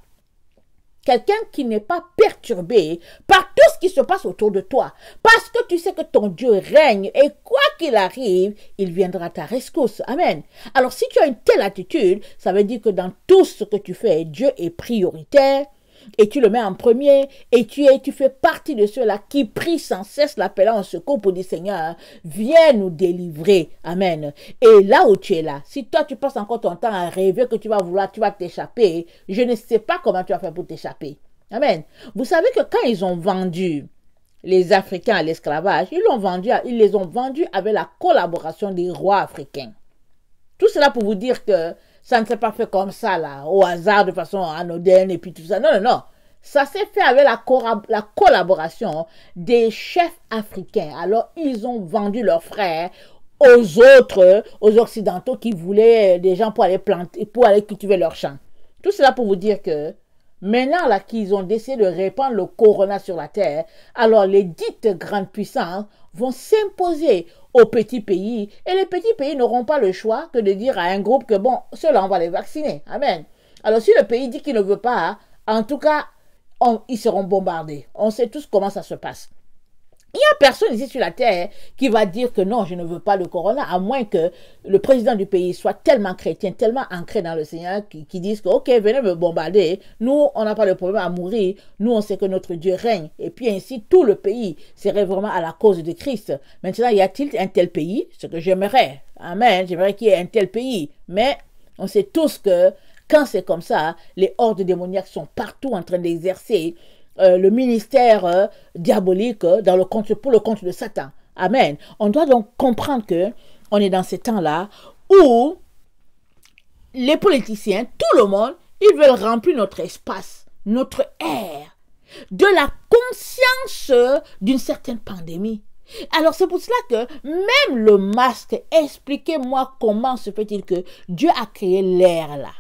A: Quelqu'un qui n'est pas perturbé par tout ce qui se passe autour de toi. Parce que tu sais que ton Dieu règne et quoi qu'il arrive, il viendra à ta rescousse. Amen. Alors si tu as une telle attitude, ça veut dire que dans tout ce que tu fais, Dieu est prioritaire. Et tu le mets en premier, et tu fais partie de ceux-là qui prient sans cesse l'appelant au secours pour dire, Seigneur, viens nous délivrer. Amen. Et là où tu es là, si toi tu passes encore ton temps à rêver que tu vas t'échapper, je ne sais pas comment tu vas faire pour t'échapper. Amen. Vous savez que quand ils ont vendu les Africains à l'esclavage, ils les ont vendus avec la collaboration des rois africains. Tout cela pour vous dire que ça ne s'est pas fait comme ça, là, au hasard, de façon anodine, et puis tout ça. Non, non, non. Ça s'est fait avec la collaboration des chefs africains. Alors, ils ont vendu leurs frères aux autres, aux Occidentaux qui voulaient des gens pour aller planter, pour aller cultiver leurs champs. Tout cela pour vous dire que maintenant là qu'ils ont décidé de répandre le corona sur la terre, alors les dites grandes puissances vont s'imposer aux petits pays et les petits pays n'auront pas le choix que de dire à un groupe que bon, ceux-là on va les vacciner. Amen. Alors si le pays dit qu'il ne veut pas, en tout cas, ils seront bombardés. On sait tous comment ça se passe. Il n'y a personne ici sur la terre qui va dire que non, je ne veux pas le corona, à moins que le président du pays soit tellement chrétien, tellement ancré dans le Seigneur, qui disent que, ok, venez me bombarder, nous, on n'a pas de problème à mourir, nous, on sait que notre Dieu règne, et puis ainsi, tout le pays serait vraiment à la cause de Christ. Maintenant, y a-t-il un tel pays? Ce que j'aimerais, amen, j'aimerais qu'il y ait un tel pays, mais on sait tous que quand c'est comme ça, les hordes démoniaques sont partout en train d'exercer le ministère diabolique pour le compte de Satan. Amen. On doit donc comprendre que on est dans ces temps-là où les politiciens, tout le monde, ils veulent remplir notre espace, notre air, de la conscience d'une certaine pandémie. Alors c'est pour cela que même le masque, expliquez-moi comment se fait-il que Dieu a créé l'air là.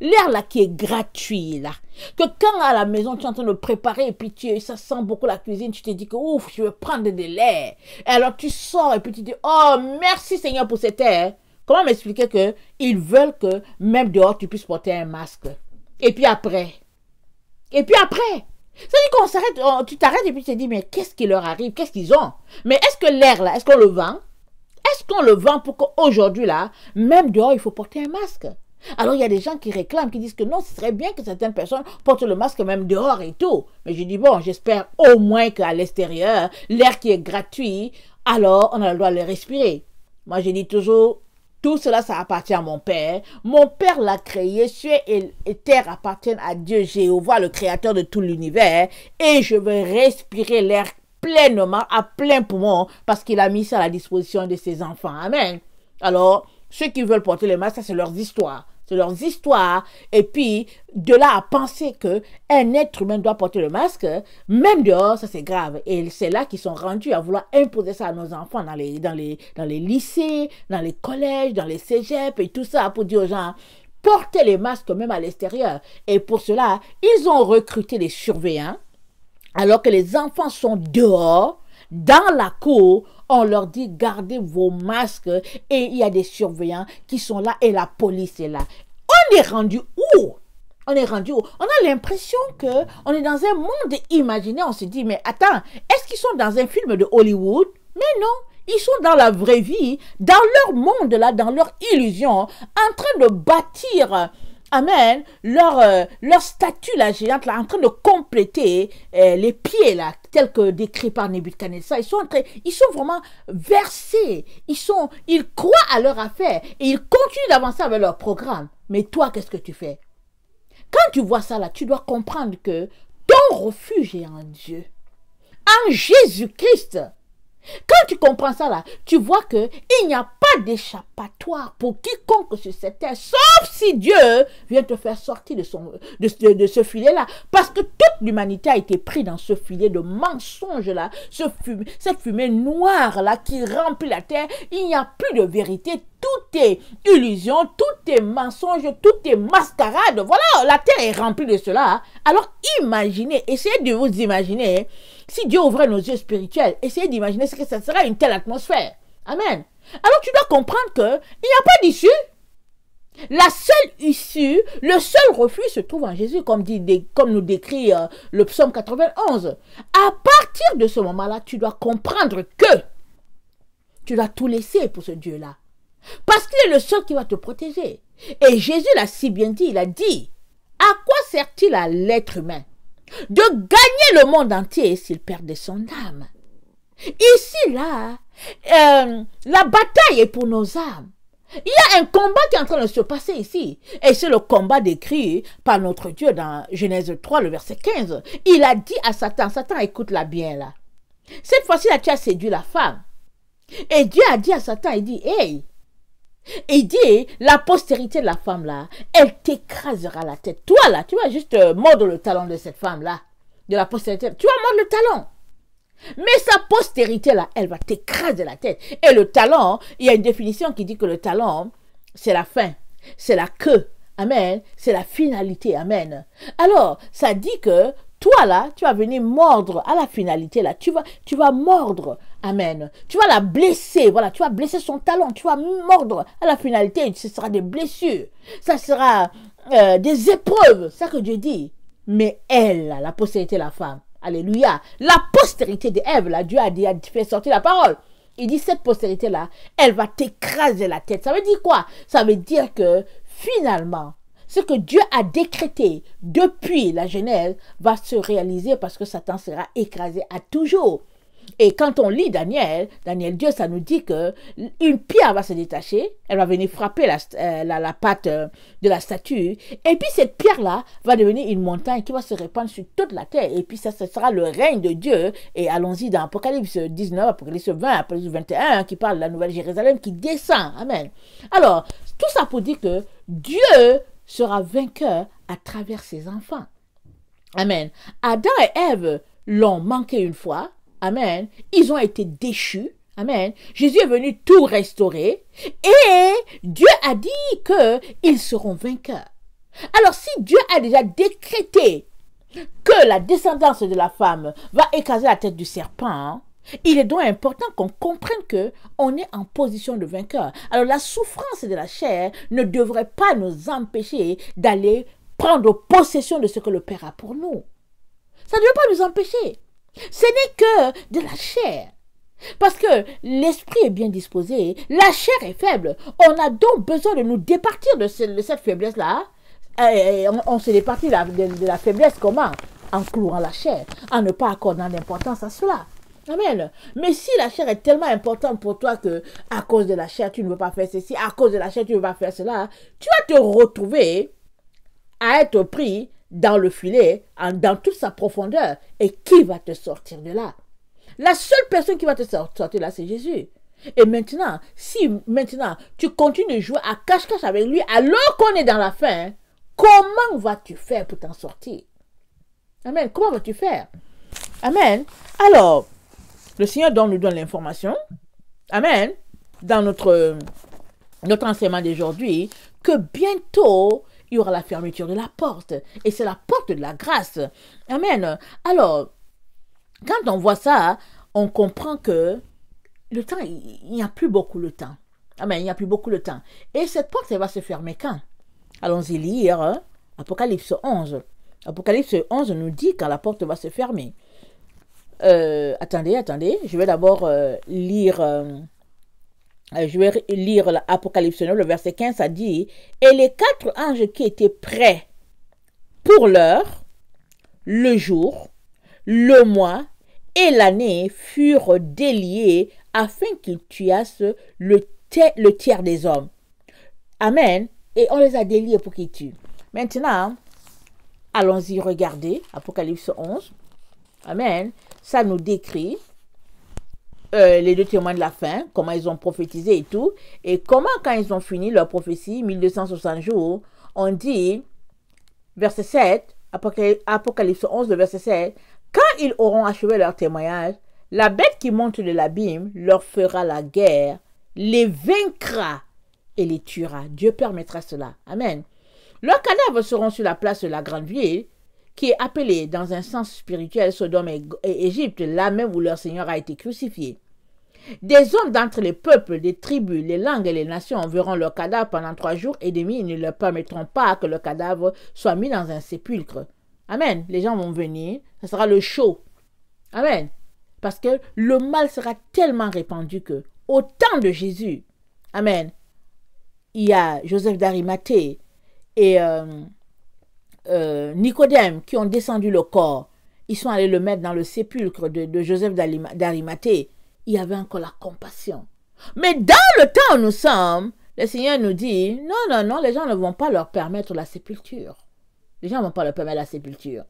A: L'air là qui est gratuit là. Que quand à la maison tu es en train de préparer et puis ça sent beaucoup la cuisine, tu te dis que ouf, je vais prendre de l'air. Et alors tu sors et puis tu dis oh merci Seigneur pour cet air. Comment m'expliquer que ils veulent que même dehors tu puisses porter un masque. Et puis après. C'est-à-dire qu'on s'arrête, tu t'arrêtes et puis tu te dis mais qu'est-ce qui leur arrive, qu'est-ce qu'ils ont. Mais est-ce que l'air là, est-ce qu'on le vend? Est-ce qu'on le vend pour qu'aujourd'hui là, même dehors il faut porter un masque? Alors, il y a des gens qui réclament, qui disent que non, ce serait bien que certaines personnes portent le masque même dehors et tout. Mais je dis, bon, j'espère au moins qu'à l'extérieur, l'air qui est gratuit, alors on a le droit de le respirer. Moi, je dis toujours, tout cela, ça appartient à mon Père. Mon Père l'a créé, cieux et terre appartiennent à Dieu Jéhovah, le créateur de tout l'univers, et je veux respirer l'air pleinement, à plein poumon, parce qu'il a mis ça à la disposition de ses enfants. Amen. Alors, ceux qui veulent porter le masque, ça c'est leurs histoires. C'est leurs histoires. Et puis, de là à penser qu'un être humain doit porter le masque, même dehors, ça c'est grave. Et c'est là qu'ils sont rendus à vouloir imposer ça à nos enfants dans les lycées, dans les collèges, dans les cégeps et tout ça pour dire aux gens, portez les masques même à l'extérieur. Et pour cela, ils ont recruté des surveillants alors que les enfants sont dehors, dans la cour. On leur dit gardez vos masques et il y a des surveillants qui sont là et la police est là. On est rendu où? On est rendu où? On a l'impression que on est dans un monde imaginaire. On se dit mais attends, est-ce qu'ils sont dans un film de Hollywood? Mais non, ils sont dans la vraie vie, dans leur monde là, dans leur illusion, en train de bâtir. Amen, leur statue là géante là en train de compléter les pieds là tels que décrits par Nebuchadnezzar. Ils sont vraiment versés, ils croient à leur affaire et ils continuent d'avancer avec leur programme. Mais toi, qu'est-ce que tu fais? Quand tu vois ça là, tu dois comprendre que ton refuge est en Dieu, en Jésus-Christ. Quand tu comprends ça là, tu vois que il n'y a pas d'échappatoire pour quiconque sur cette terre, sauf si Dieu vient te faire sortir de ce filet-là. Parce que toute l'humanité a été prise dans ce filet de mensonges là, cette fumée noire-là qui remplit la terre. Il n'y a plus de vérité. Tout est illusion, tout est mensonge, tout est mascarade. Voilà, la terre est remplie de cela. Alors imaginez, essayez de vous imaginer, si Dieu ouvrait nos yeux spirituels, essayez d'imaginer ce que ça sera une telle atmosphère. Amen. Alors tu dois comprendre qu'il n'y a pas d'issue. La seule issue, le seul refuge se trouve en Jésus, comme nous décrit le psaume 91. À partir de ce moment-là, tu dois comprendre que tu dois tout laisser pour ce Dieu-là. Parce qu'il est le seul qui va te protéger. Et Jésus l'a si bien dit, il a dit, à quoi sert-il à l'être humain de gagner le monde entier s'il perdait son âme? Ici, là, la bataille est pour nos âmes. Il y a un combat qui est en train de se passer ici. Et c'est le combat décrit par notre Dieu dans Genèse 3, le verset 15. Il a dit à Satan, Satan, écoute-la bien là. Cette fois-ci, là, tu as séduit la femme. Et Dieu a dit à Satan, il dit, hey, Il dit, la postérité de la femme là, elle t'écrasera la tête. Toi là, tu vas juste mordre le talon de cette femme là, de la postérité. Tu vas mordre le talon. Mais sa postérité là, elle va t'écraser la tête. Et le talon, il y a une définition qui dit que le talon, c'est la fin, c'est la queue. Amen. C'est la finalité. Amen. Alors, ça dit que toi là, tu vas venir mordre à la finalité là. Tu vas mordre. Amen. Tu vas la blesser. Voilà, tu vas blesser son talon. Tu vas mordre à la finalité. Ce sera des blessures. Ça sera des épreuves. C'est ça que Dieu dit. Mais elle, là, la postérité de la femme. Alléluia. La postérité d'Ève, là, Dieu a fait sortir la parole. Il dit, cette postérité-là, elle va t'écraser la tête. Ça veut dire quoi? Ça veut dire que, finalement, ce que Dieu a décrété depuis la Genèse va se réaliser parce que Satan sera écrasé à toujours. Et quand on lit Daniel 2, ça nous dit que une pierre va se détacher, elle va venir frapper la patte de la statue, et puis cette pierre-là va devenir une montagne qui va se répandre sur toute la terre, et puis ça, ce sera le règne de Dieu. Et allons-y dans Apocalypse 19, Apocalypse 20, Apocalypse 21, qui parle de la nouvelle Jérusalem qui descend. Amen. Alors, tout ça pour dire que Dieu sera vainqueur à travers ses enfants. Amen. Adam et Ève l'ont manqué une fois. Amen. Ils ont été déchus. Amen. Jésus est venu tout restaurer. Et Dieu a dit qu'ils seront vainqueurs. Alors, si Dieu a déjà décrété que la descendance de la femme va écraser la tête du serpent, il est donc important qu'on comprenne qu'on est en position de vainqueur. Alors, la souffrance de la chair ne devrait pas nous empêcher d'aller prendre possession de ce que le Père a pour nous. Ça ne devrait pas nous empêcher. Ce n'est que de la chair. Parce que l'esprit est bien disposé, la chair est faible. On a donc besoin de nous départir de cette faiblesse-là. On se départit de la faiblesse comment? En clouant la chair, en ne pas accordant d'importance à cela. Amen. Mais si la chair est tellement importante pour toi que à cause de la chair, tu ne veux pas faire ceci, à cause de la chair, tu ne veux pas faire cela, tu vas te retrouver à être pris dans le filet, dans toute sa profondeur. Et qui va te sortir de là? La seule personne qui va te sortir de là, c'est Jésus. Et maintenant, si maintenant tu continues de jouer à cache-cache avec lui, alors qu'on est dans la fin, comment vas-tu faire pour t'en sortir? Amen. Comment vas-tu faire? Amen. Alors, le Seigneur nous donne l'information. Amen. Dans notre enseignement d'aujourd'hui, que bientôt, il y aura la fermeture de la porte. Et c'est la porte de la grâce. Amen. Alors, quand on voit ça, on comprend que le temps, il n'y a plus beaucoup de temps. Amen. Il n'y a plus beaucoup de temps. Et cette porte, elle va se fermer quand? Allons-y lire Apocalypse 11. Apocalypse 11 nous dit quand la porte va se fermer. Attendez. Je vais d'abord lire... je vais lire l'Apocalypse 9, le verset 15, ça dit « Et les 4 anges qui étaient prêts pour l'heure, le jour, le mois et l'année furent déliés afin qu'ils tuassent le tiers des hommes. » Amen. Et on les a déliés pour qu'ils tuent. Maintenant, allons-y regarder Apocalypse 11. Amen. Ça nous décrit les 2 témoins de la fin, comment ils ont prophétisé et tout, et comment quand ils ont fini leur prophétie, 1260 jours, on dit, verset 7, Apocalypse 11, le verset 7, quand ils auront achevé leur témoignage, la bête qui monte de l'abîme leur fera la guerre, les vaincra et les tuera. Dieu permettra cela. Amen. Leurs cadavres seront sur la place de la grande ville, qui est appelée dans un sens spirituel Sodome et Égypte, là même où leur Seigneur a été crucifié. Des hommes d'entre les peuples, des tribus, les langues et les nations verront leur cadavre pendant 3 jours et demi. Ils ne leur permettront pas que le cadavre soit mis dans un sépulcre. Amen. Les gens vont venir, ça sera le show. Amen. Parce que le mal sera tellement répandu que, au temps de Jésus, amen, il y a Joseph d'Arimathée et Nicodème qui ont descendu le corps. Ils sont allés le mettre dans le sépulcre de Joseph d'Arimathée. Il y avait encore la compassion. Mais dans le temps où nous sommes, le Seigneur nous dit, non, les gens ne vont pas leur permettre la sépulture. Les gens ne vont pas leur permettre la sépulture.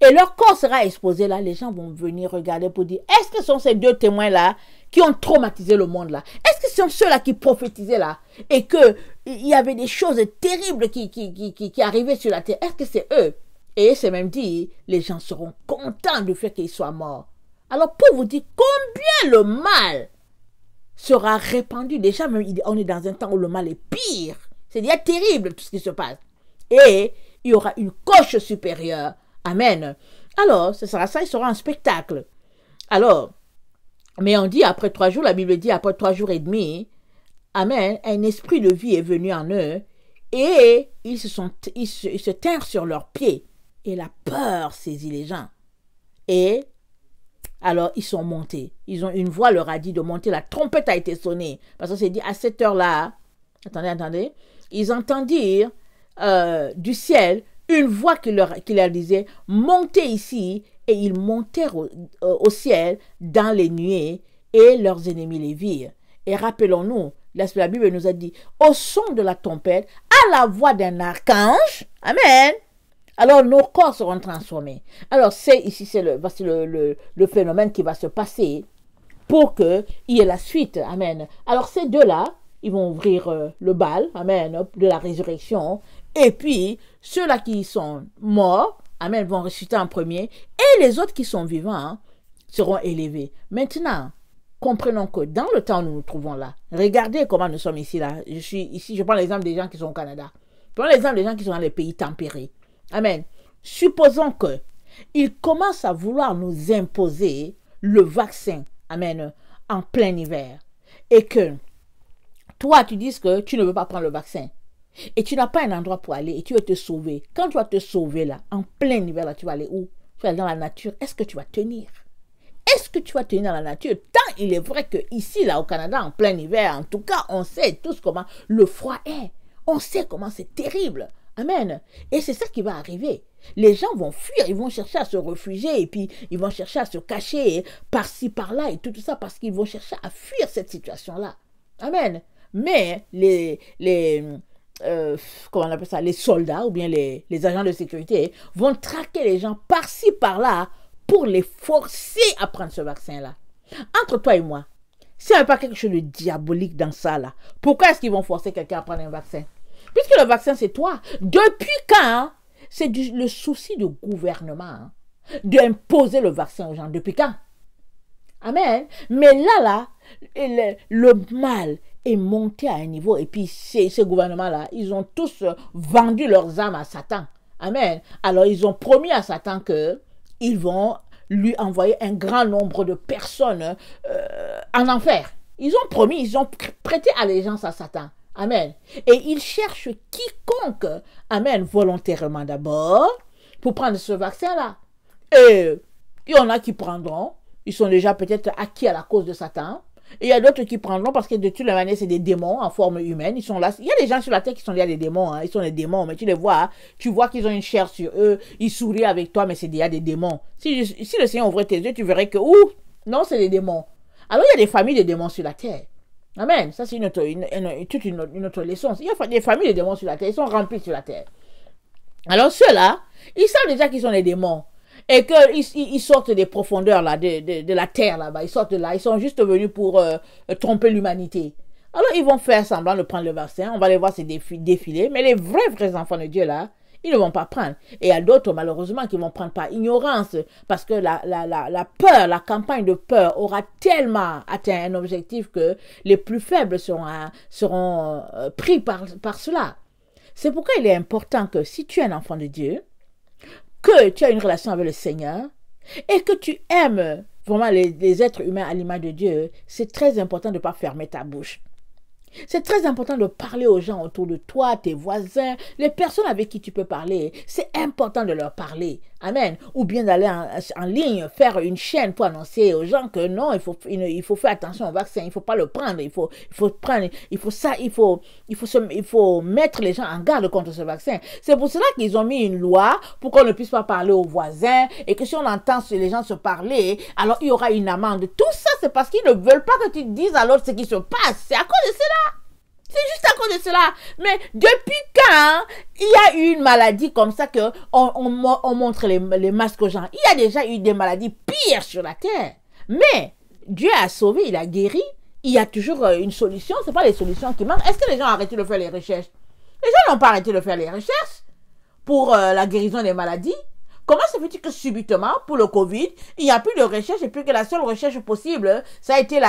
A: Et leur corps sera exposé là, les gens vont venir regarder pour dire, est-ce que ce sont ces deux témoins-là qui ont traumatisé le monde là? Est-ce que ce sont ceux-là qui prophétisaient là? Et qu'il y avait des choses terribles qui arrivaient sur la terre? Est-ce que c'est eux? Et c'est même dit, les gens seront contents du fait qu'ils soient morts. Alors pour vous dire combien le mal sera répandu, déjà même on est dans un temps où le mal est pire. C'est déjà terrible tout ce qui se passe. Et il y aura une coche supérieure. Amen. Alors, ce sera ça, il sera un spectacle. Alors, mais on dit après 3 jours, la Bible dit après 3 jours et demi, amen, un esprit de vie est venu en eux et ils se tinrent sur leurs pieds et la peur saisit les gens. Et alors, ils sont montés. Une voix leur a dit de monter, la trompette a été sonnée. Parce que c'est dit à cette heure-là, attendez, ils entendirent du ciel une voix qui leur disait, montez ici, et ils montèrent au ciel dans les nuées, et leurs ennemis les virent. Et rappelons-nous, la Bible nous a dit, au son de la trompette, à la voix d'un archange, amen, alors nos corps seront transformés. Alors ici, c'est le phénomène qui va se passer pour qu'il y ait la suite, amen. Alors ces deux-là, ils vont ouvrir le bal, amen, de la résurrection. Et puis, ceux-là qui sont morts, amen, vont ressusciter en premier. Et les autres qui sont vivants seront élevés. Maintenant, comprenons que dans le temps où nous nous trouvons là, regardez comment nous sommes ici, là. Je prends l'exemple des gens qui sont au Canada. Je prends l'exemple des gens qui sont dans les pays tempérés. Amen. Supposons que ils commencent à vouloir nous imposer le vaccin, amen, en plein hiver. Et que toi, tu dises que tu ne veux pas prendre le vaccin. Et tu n'as pas un endroit pour aller et tu veux te sauver. Quand tu vas te sauver là, en plein hiver, là, tu vas aller où? Tu vas aller dans la nature. Est-ce que tu vas tenir? Est-ce que tu vas tenir dans la nature? Tant il est vrai que ici, là, au Canada, en plein hiver, en tout cas, on sait tous comment le froid est. On sait comment c'est terrible. Amen. Et c'est ça qui va arriver. Les gens vont fuir, ils vont chercher à se réfugier et puis ils vont chercher à se cacher par-ci, par-là et tout ça parce qu'ils vont chercher à fuir cette situation-là. Amen. Mais comment on appelle ça, les soldats ou bien les agents de sécurité vont traquer les gens par-ci, par-là pour les forcer à prendre ce vaccin-là. Entre toi et moi, s'il n'y a pas quelque chose de diabolique dans ça, là, pourquoi est-ce qu'ils vont forcer quelqu'un à prendre un vaccin? Puisque le vaccin, c'est toi. Depuis quand c'est le souci du gouvernement d'imposer le vaccin aux gens? Depuis quand? Amen. Mais là, le mal est monté à un niveau. Et puis, ces gouvernements-là, ils ont tous vendu leurs âmes à Satan. Amen. Alors, ils ont promis à Satan qu'ils vont lui envoyer un grand nombre de personnes en enfer. Ils ont promis, ils ont prêté allégeance à Satan. Amen. Et ils cherchent quiconque, amen, volontairement d'abord, pour prendre ce vaccin-là. Et il y en a qui prendront, ils sont déjà peut-être acquis à la cause de Satan. Et il y a d'autres qui prendront parce que de toutes les manières, c'est des démons en forme humaine. Ils sont là. Il y a des gens sur la terre qui sont déjà des démons. Ils sont des démons, mais tu les vois. Tu vois qu'ils ont une chair sur eux. Ils sourient avec toi, mais c'est déjà des démons. Si le Seigneur ouvrait tes yeux, tu verrais que, non, c'est des démons. Alors, il y a des familles de démons sur la terre. Amen. Ça, c'est toute une autre leçon. Il y a des familles de démons sur la terre. Ils sont remplis sur la terre. Alors, ceux-là, ils savent déjà qu'ils sont des démons. Et qu'ils sortent des profondeurs là, de la terre là-bas. Ils sortent de là. Ils sont juste venus pour tromper l'humanité. Alors, ils vont faire semblant de prendre le vaccin. On va les voir se défiler. Mais les vrais enfants de Dieu là, ils ne vont pas prendre. Et il y a d'autres, malheureusement, qui vont prendre par ignorance. Parce que la peur, la campagne de peur aura tellement atteint un objectif que les plus faibles seront pris par cela. C'est pourquoi il est important que si tu es un enfant de Dieu, que tu as une relation avec le Seigneur et que tu aimes vraiment les êtres humains à l'image de Dieu, c'est très important de ne pas fermer ta bouche. C'est très important de parler aux gens autour de toi, tes voisins, les personnes avec qui tu peux parler. C'est important de leur parler. Amen. Ou bien d'aller en ligne, faire une chaîne pour annoncer aux gens que non, il faut faire attention au vaccin, il ne faut pas le prendre, il faut mettre les gens en garde contre ce vaccin. C'est pour cela qu'ils ont mis une loi pour qu'on ne puisse pas parler aux voisins et que si on entend les gens se parler, alors il y aura une amende. Tout ça, c'est parce qu'ils ne veulent pas que tu dises à l'autre ce qui se passe. C'est à cause de cela. C'est juste à cause de cela. Mais depuis quand il y a eu une maladie comme ça que on montre les masques aux gens? Il y a déjà eu des maladies pires sur la terre. Mais Dieu a sauvé, il a guéri. Il y a toujours une solution. Ce n'est pas les solutions qui manquent. Est-ce que les gens ont arrêté de faire les recherches? Les gens n'ont pas arrêté de faire les recherches pour la guérison des maladies. Comment se fait-il que subitement, pour le Covid, il n'y a plus de recherche et puis que la seule recherche possible, ça a été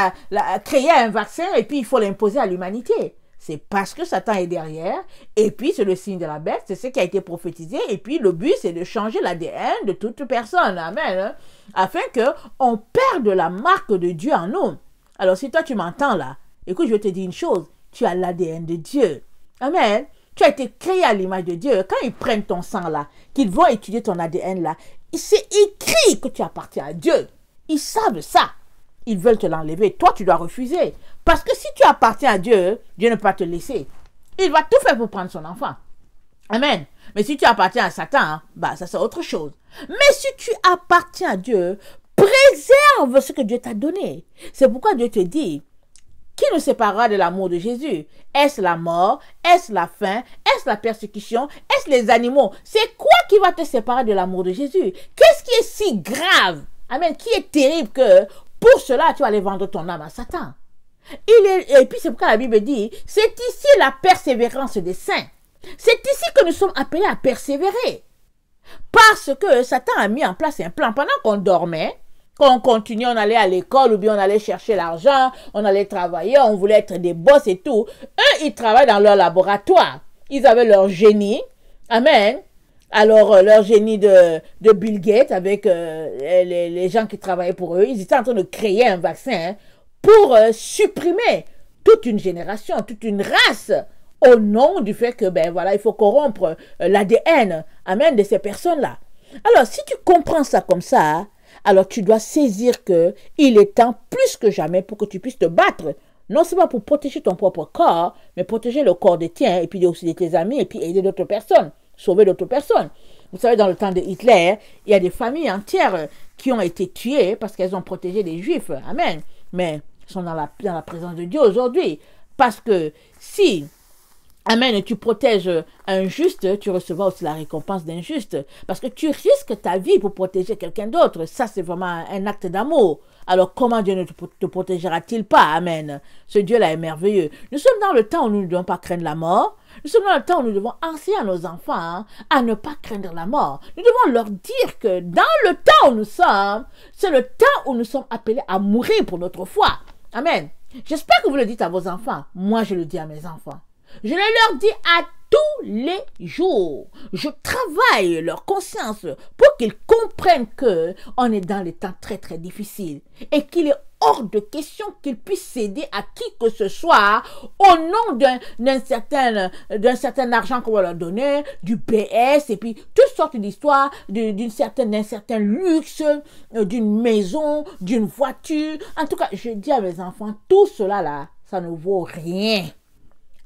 A: créer un vaccin et puis il faut l'imposer à l'humanité? C'est parce que Satan est derrière et puis c'est le signe de la bête, c'est ce qui a été prophétisé et puis le but c'est de changer l'ADN de toute personne, amen, afin qu'on perde la marque de Dieu en nous. Alors si toi tu m'entends là, écoute, je vais te dire une chose, tu as l'ADN de Dieu, amen. Tu as été créé à l'image de Dieu. Quand ils prennent ton sang là, qu'ils vont étudier ton ADN là, c'est écrit que tu appartiens à Dieu. Ils savent ça. Ils veulent te l'enlever. Toi, tu dois refuser. Parce que si tu appartiens à Dieu, Dieu ne peut pas te laisser. Il va tout faire pour prendre son enfant. Amen. Mais si tu appartiens à Satan, bah ça c'est autre chose. Mais si tu appartiens à Dieu, préserve ce que Dieu t'a donné. C'est pourquoi Dieu te dit, qui nous séparera de l'amour de Jésus? Est-ce la mort? Est-ce la faim? Est-ce la persécution? Est-ce les animaux? C'est quoi qui va te séparer de l'amour de Jésus? Qu'est-ce qui est si grave? Amen. Qui est terrible que pour cela, tu vas aller vendre ton âme à Satan? Et puis c'est pourquoi la Bible dit, c'est ici la persévérance des saints. C'est ici que nous sommes appelés à persévérer. Parce que Satan a mis en place un plan pendant qu'on dormait. Quand on continuait, on allait à l'école ou bien on allait chercher l'argent, on allait travailler, on voulait être des boss et tout. Eux, ils travaillent dans leur laboratoire. Ils avaient leur génie. Amen. Alors, leur génie de Bill Gates avec les gens qui travaillaient pour eux, ils étaient en train de créer un vaccin pour supprimer toute une génération, toute une race au nom du fait que, ben voilà, il faut corrompre l'ADN, amen, de ces personnes-là. Alors, si tu comprends ça comme ça, alors tu dois saisir que il est temps plus que jamais pour que tu puisses te battre. Non seulement pour protéger ton propre corps, mais protéger le corps des tiens et puis aussi de tes amis et puis aider d'autres personnes, sauver d'autres personnes. Vous savez, dans le temps de Hitler, il y a des familles entières qui ont été tuées parce qu'elles ont protégé les Juifs. Amen. Mais ils sont dans la présence de Dieu aujourd'hui. Parce que si... Amen, tu protèges un juste, tu recevras aussi la récompense d'un juste. Parce que tu risques ta vie pour protéger quelqu'un d'autre. Ça, c'est vraiment un acte d'amour. Alors, comment Dieu ne te protégera-t-il pas? Amen. Ce Dieu-là est merveilleux. Nous sommes dans le temps où nous ne devons pas craindre la mort. Nous sommes dans le temps où nous devons enseigner à nos enfants à ne pas craindre la mort. Nous devons leur dire que dans le temps où nous sommes, c'est le temps où nous sommes appelés à mourir pour notre foi. Amen. J'espère que vous le dites à vos enfants. Moi, je le dis à mes enfants. Je le leur dis à tous les jours. Je travaille leur conscience pour qu'ils comprennent que on est dans des temps très très difficiles et qu'il est hors de question qu'ils puissent céder à qui que ce soit au nom d'un certain argent qu'on va leur donner, du PS et puis toutes sortes d'histoires, d'un certain luxe, d'une maison, d'une voiture. En tout cas, je dis à mes enfants, tout cela là, ça ne vaut rien.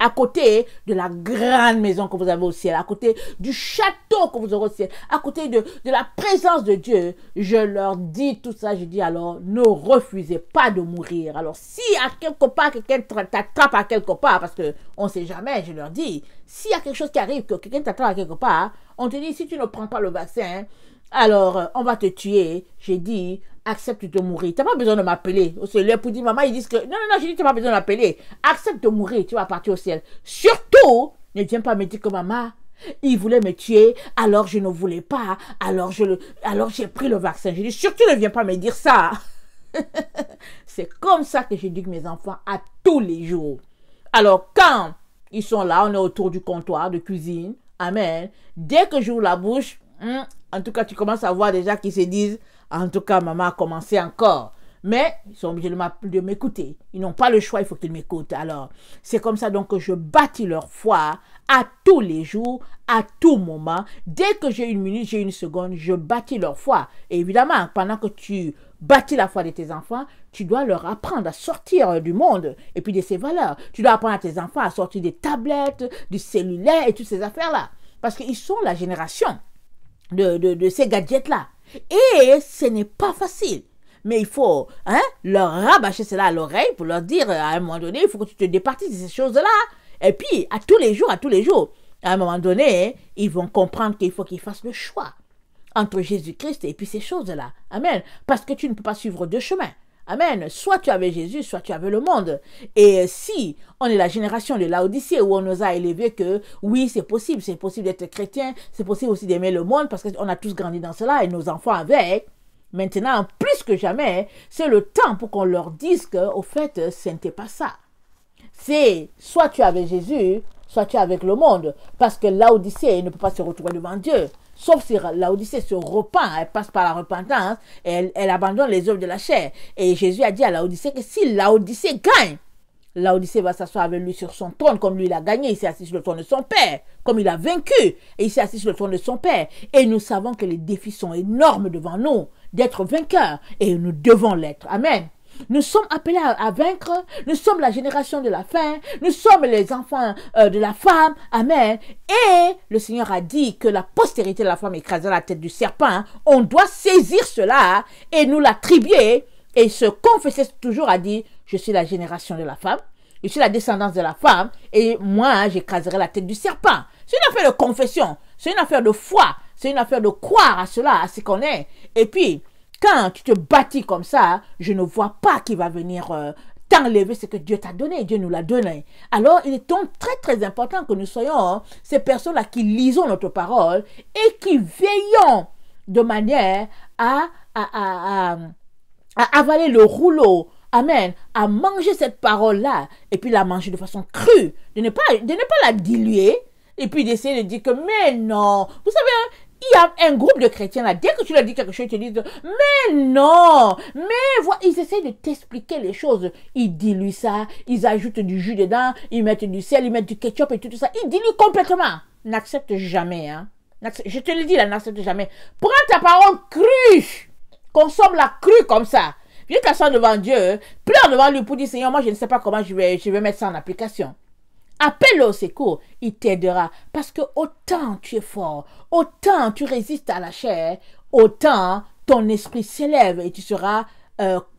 A: À côté de la grande maison que vous avez au ciel, à côté du château que vous aurez au ciel, à côté de la présence de Dieu, je leur dis tout ça, je dis alors, ne refusez pas de mourir. Alors, si à quelque part, quelqu'un t'attrape à quelque part, parce qu'on ne sait jamais, je leur dis, s'il y a quelque chose qui arrive, que quelqu'un t'attrape à quelque part, on te dit, si tu ne prends pas le vaccin, alors on va te tuer. J'ai dit, accepte de mourir. Tu n'as pas besoin de m'appeler au ciel. Pour dire, maman, ils disent que, non, j'ai dit, tu n'as pas besoin de m'appeler. Accepte de mourir, tu vas partir au ciel. Surtout, ne viens pas me dire que maman, il voulait me tuer, alors je ne voulais pas, alors j'ai pris le vaccin. J'ai dit, surtout ne viens pas me dire ça. C'est comme ça que j'éduque mes enfants à tous les jours. Alors, quand ils sont là, on est autour du comptoir de cuisine, amen. Dès que j'ouvre la bouche, en tout cas, tu commences à voir déjà qui se disent, en tout cas, maman a commencé encore. Mais ils sont obligés de m'écouter. Ils n'ont pas le choix, il faut qu'ils m'écoutent. Alors, c'est comme ça donc que je bâtis leur foi à tous les jours, à tout moment. Dès que j'ai une minute, j'ai une seconde, je bâtis leur foi. Et évidemment, pendant que tu bâtis la foi de tes enfants, tu dois leur apprendre à sortir du monde et puis de ses valeurs. Tu dois apprendre à tes enfants à sortir des tablettes, du cellulaire et toutes ces affaires-là. Parce qu'ils sont la génération de ces gadgets-là. Et ce n'est pas facile. Mais il faut leur rabâcher cela à l'oreille pour leur dire à un moment donné, il faut que tu te départisses de ces choses-là Et puis, à tous les jours, à un moment donné, ils vont comprendre qu'il faut qu'ils fassent le choix entre Jésus-Christ et puis ces choses-là. Amen. Parce que tu ne peux pas suivre deux chemins. Amen. Soit tu avais Jésus, soit tu avais le monde. Et si on est la génération de Laodicée où on nous a élevés que oui, c'est possible d'être chrétien, c'est possible aussi d'aimer le monde parce qu'on a tous grandi dans cela et nos enfants avec. Maintenant, plus que jamais, c'est le temps pour qu'on leur dise qu'au fait, ce n'était pas ça. C'est soit tu es avec Jésus, soit tu es avec le monde. Parce que Laodicée ne peut pas se retrouver devant Dieu. Sauf si Laodicée se repent, elle passe par la repentance, et elle abandonne les œuvres de la chair. Et Jésus a dit à Laodicée que si Laodicée gagne, Laodicée va s'asseoir avec lui sur son trône, comme lui il a gagné, il s'est assis sur le trône de son père, comme il a vaincu, et il s'est assis sur le trône de son père. Et nous savons que les défis sont énormes devant nous, d'être vainqueurs, et nous devons l'être. Amen. Nous sommes appelés à vaincre, nous sommes la génération de la fin, nous sommes les enfants de la femme, amen. Et le Seigneur a dit que la postérité de la femme écrasera la tête du serpent. On doit saisir cela et nous l'attribuer et se confesser toujours a dit, je suis la génération de la femme, je suis la descendance de la femme et moi j'écraserai la tête du serpent. C'est une affaire de confession, c'est une affaire de foi, c'est une affaire de croire à cela, à ce qu'on est. Et puis, quand tu te bâtis comme ça, je ne vois pas qui va venir t'enlever ce que Dieu t'a donné. Dieu nous l'a donné. Alors, il est donc très, très important que nous soyons ces personnes-là qui lisons notre parole et qui veillons de manière à avaler le rouleau. Amen. À manger cette parole-là et puis la manger de façon crue. De ne pas la diluer et puis d'essayer de dire que, mais non. Vous savez, il y a un groupe de chrétiens là, dès que tu leur dis quelque chose, ils te disent, mais non, mais voilà, ils essaient de t'expliquer les choses. Ils diluent ça, ils ajoutent du jus dedans, ils mettent du sel, ils mettent du ketchup et tout ça. Ils diluent complètement. N'accepte jamais, hein. Je te le dis là, n'accepte jamais. Prends ta parole crue. Consomme-la crue comme ça. Viens t'asseoir devant Dieu, pleure devant lui pour dire, Seigneur, moi je ne sais pas comment je vais mettre ça en application. Appelle-le au secours, il t'aidera. Parce que autant tu es fort, autant tu résistes à la chair, autant ton esprit s'élève et tu seras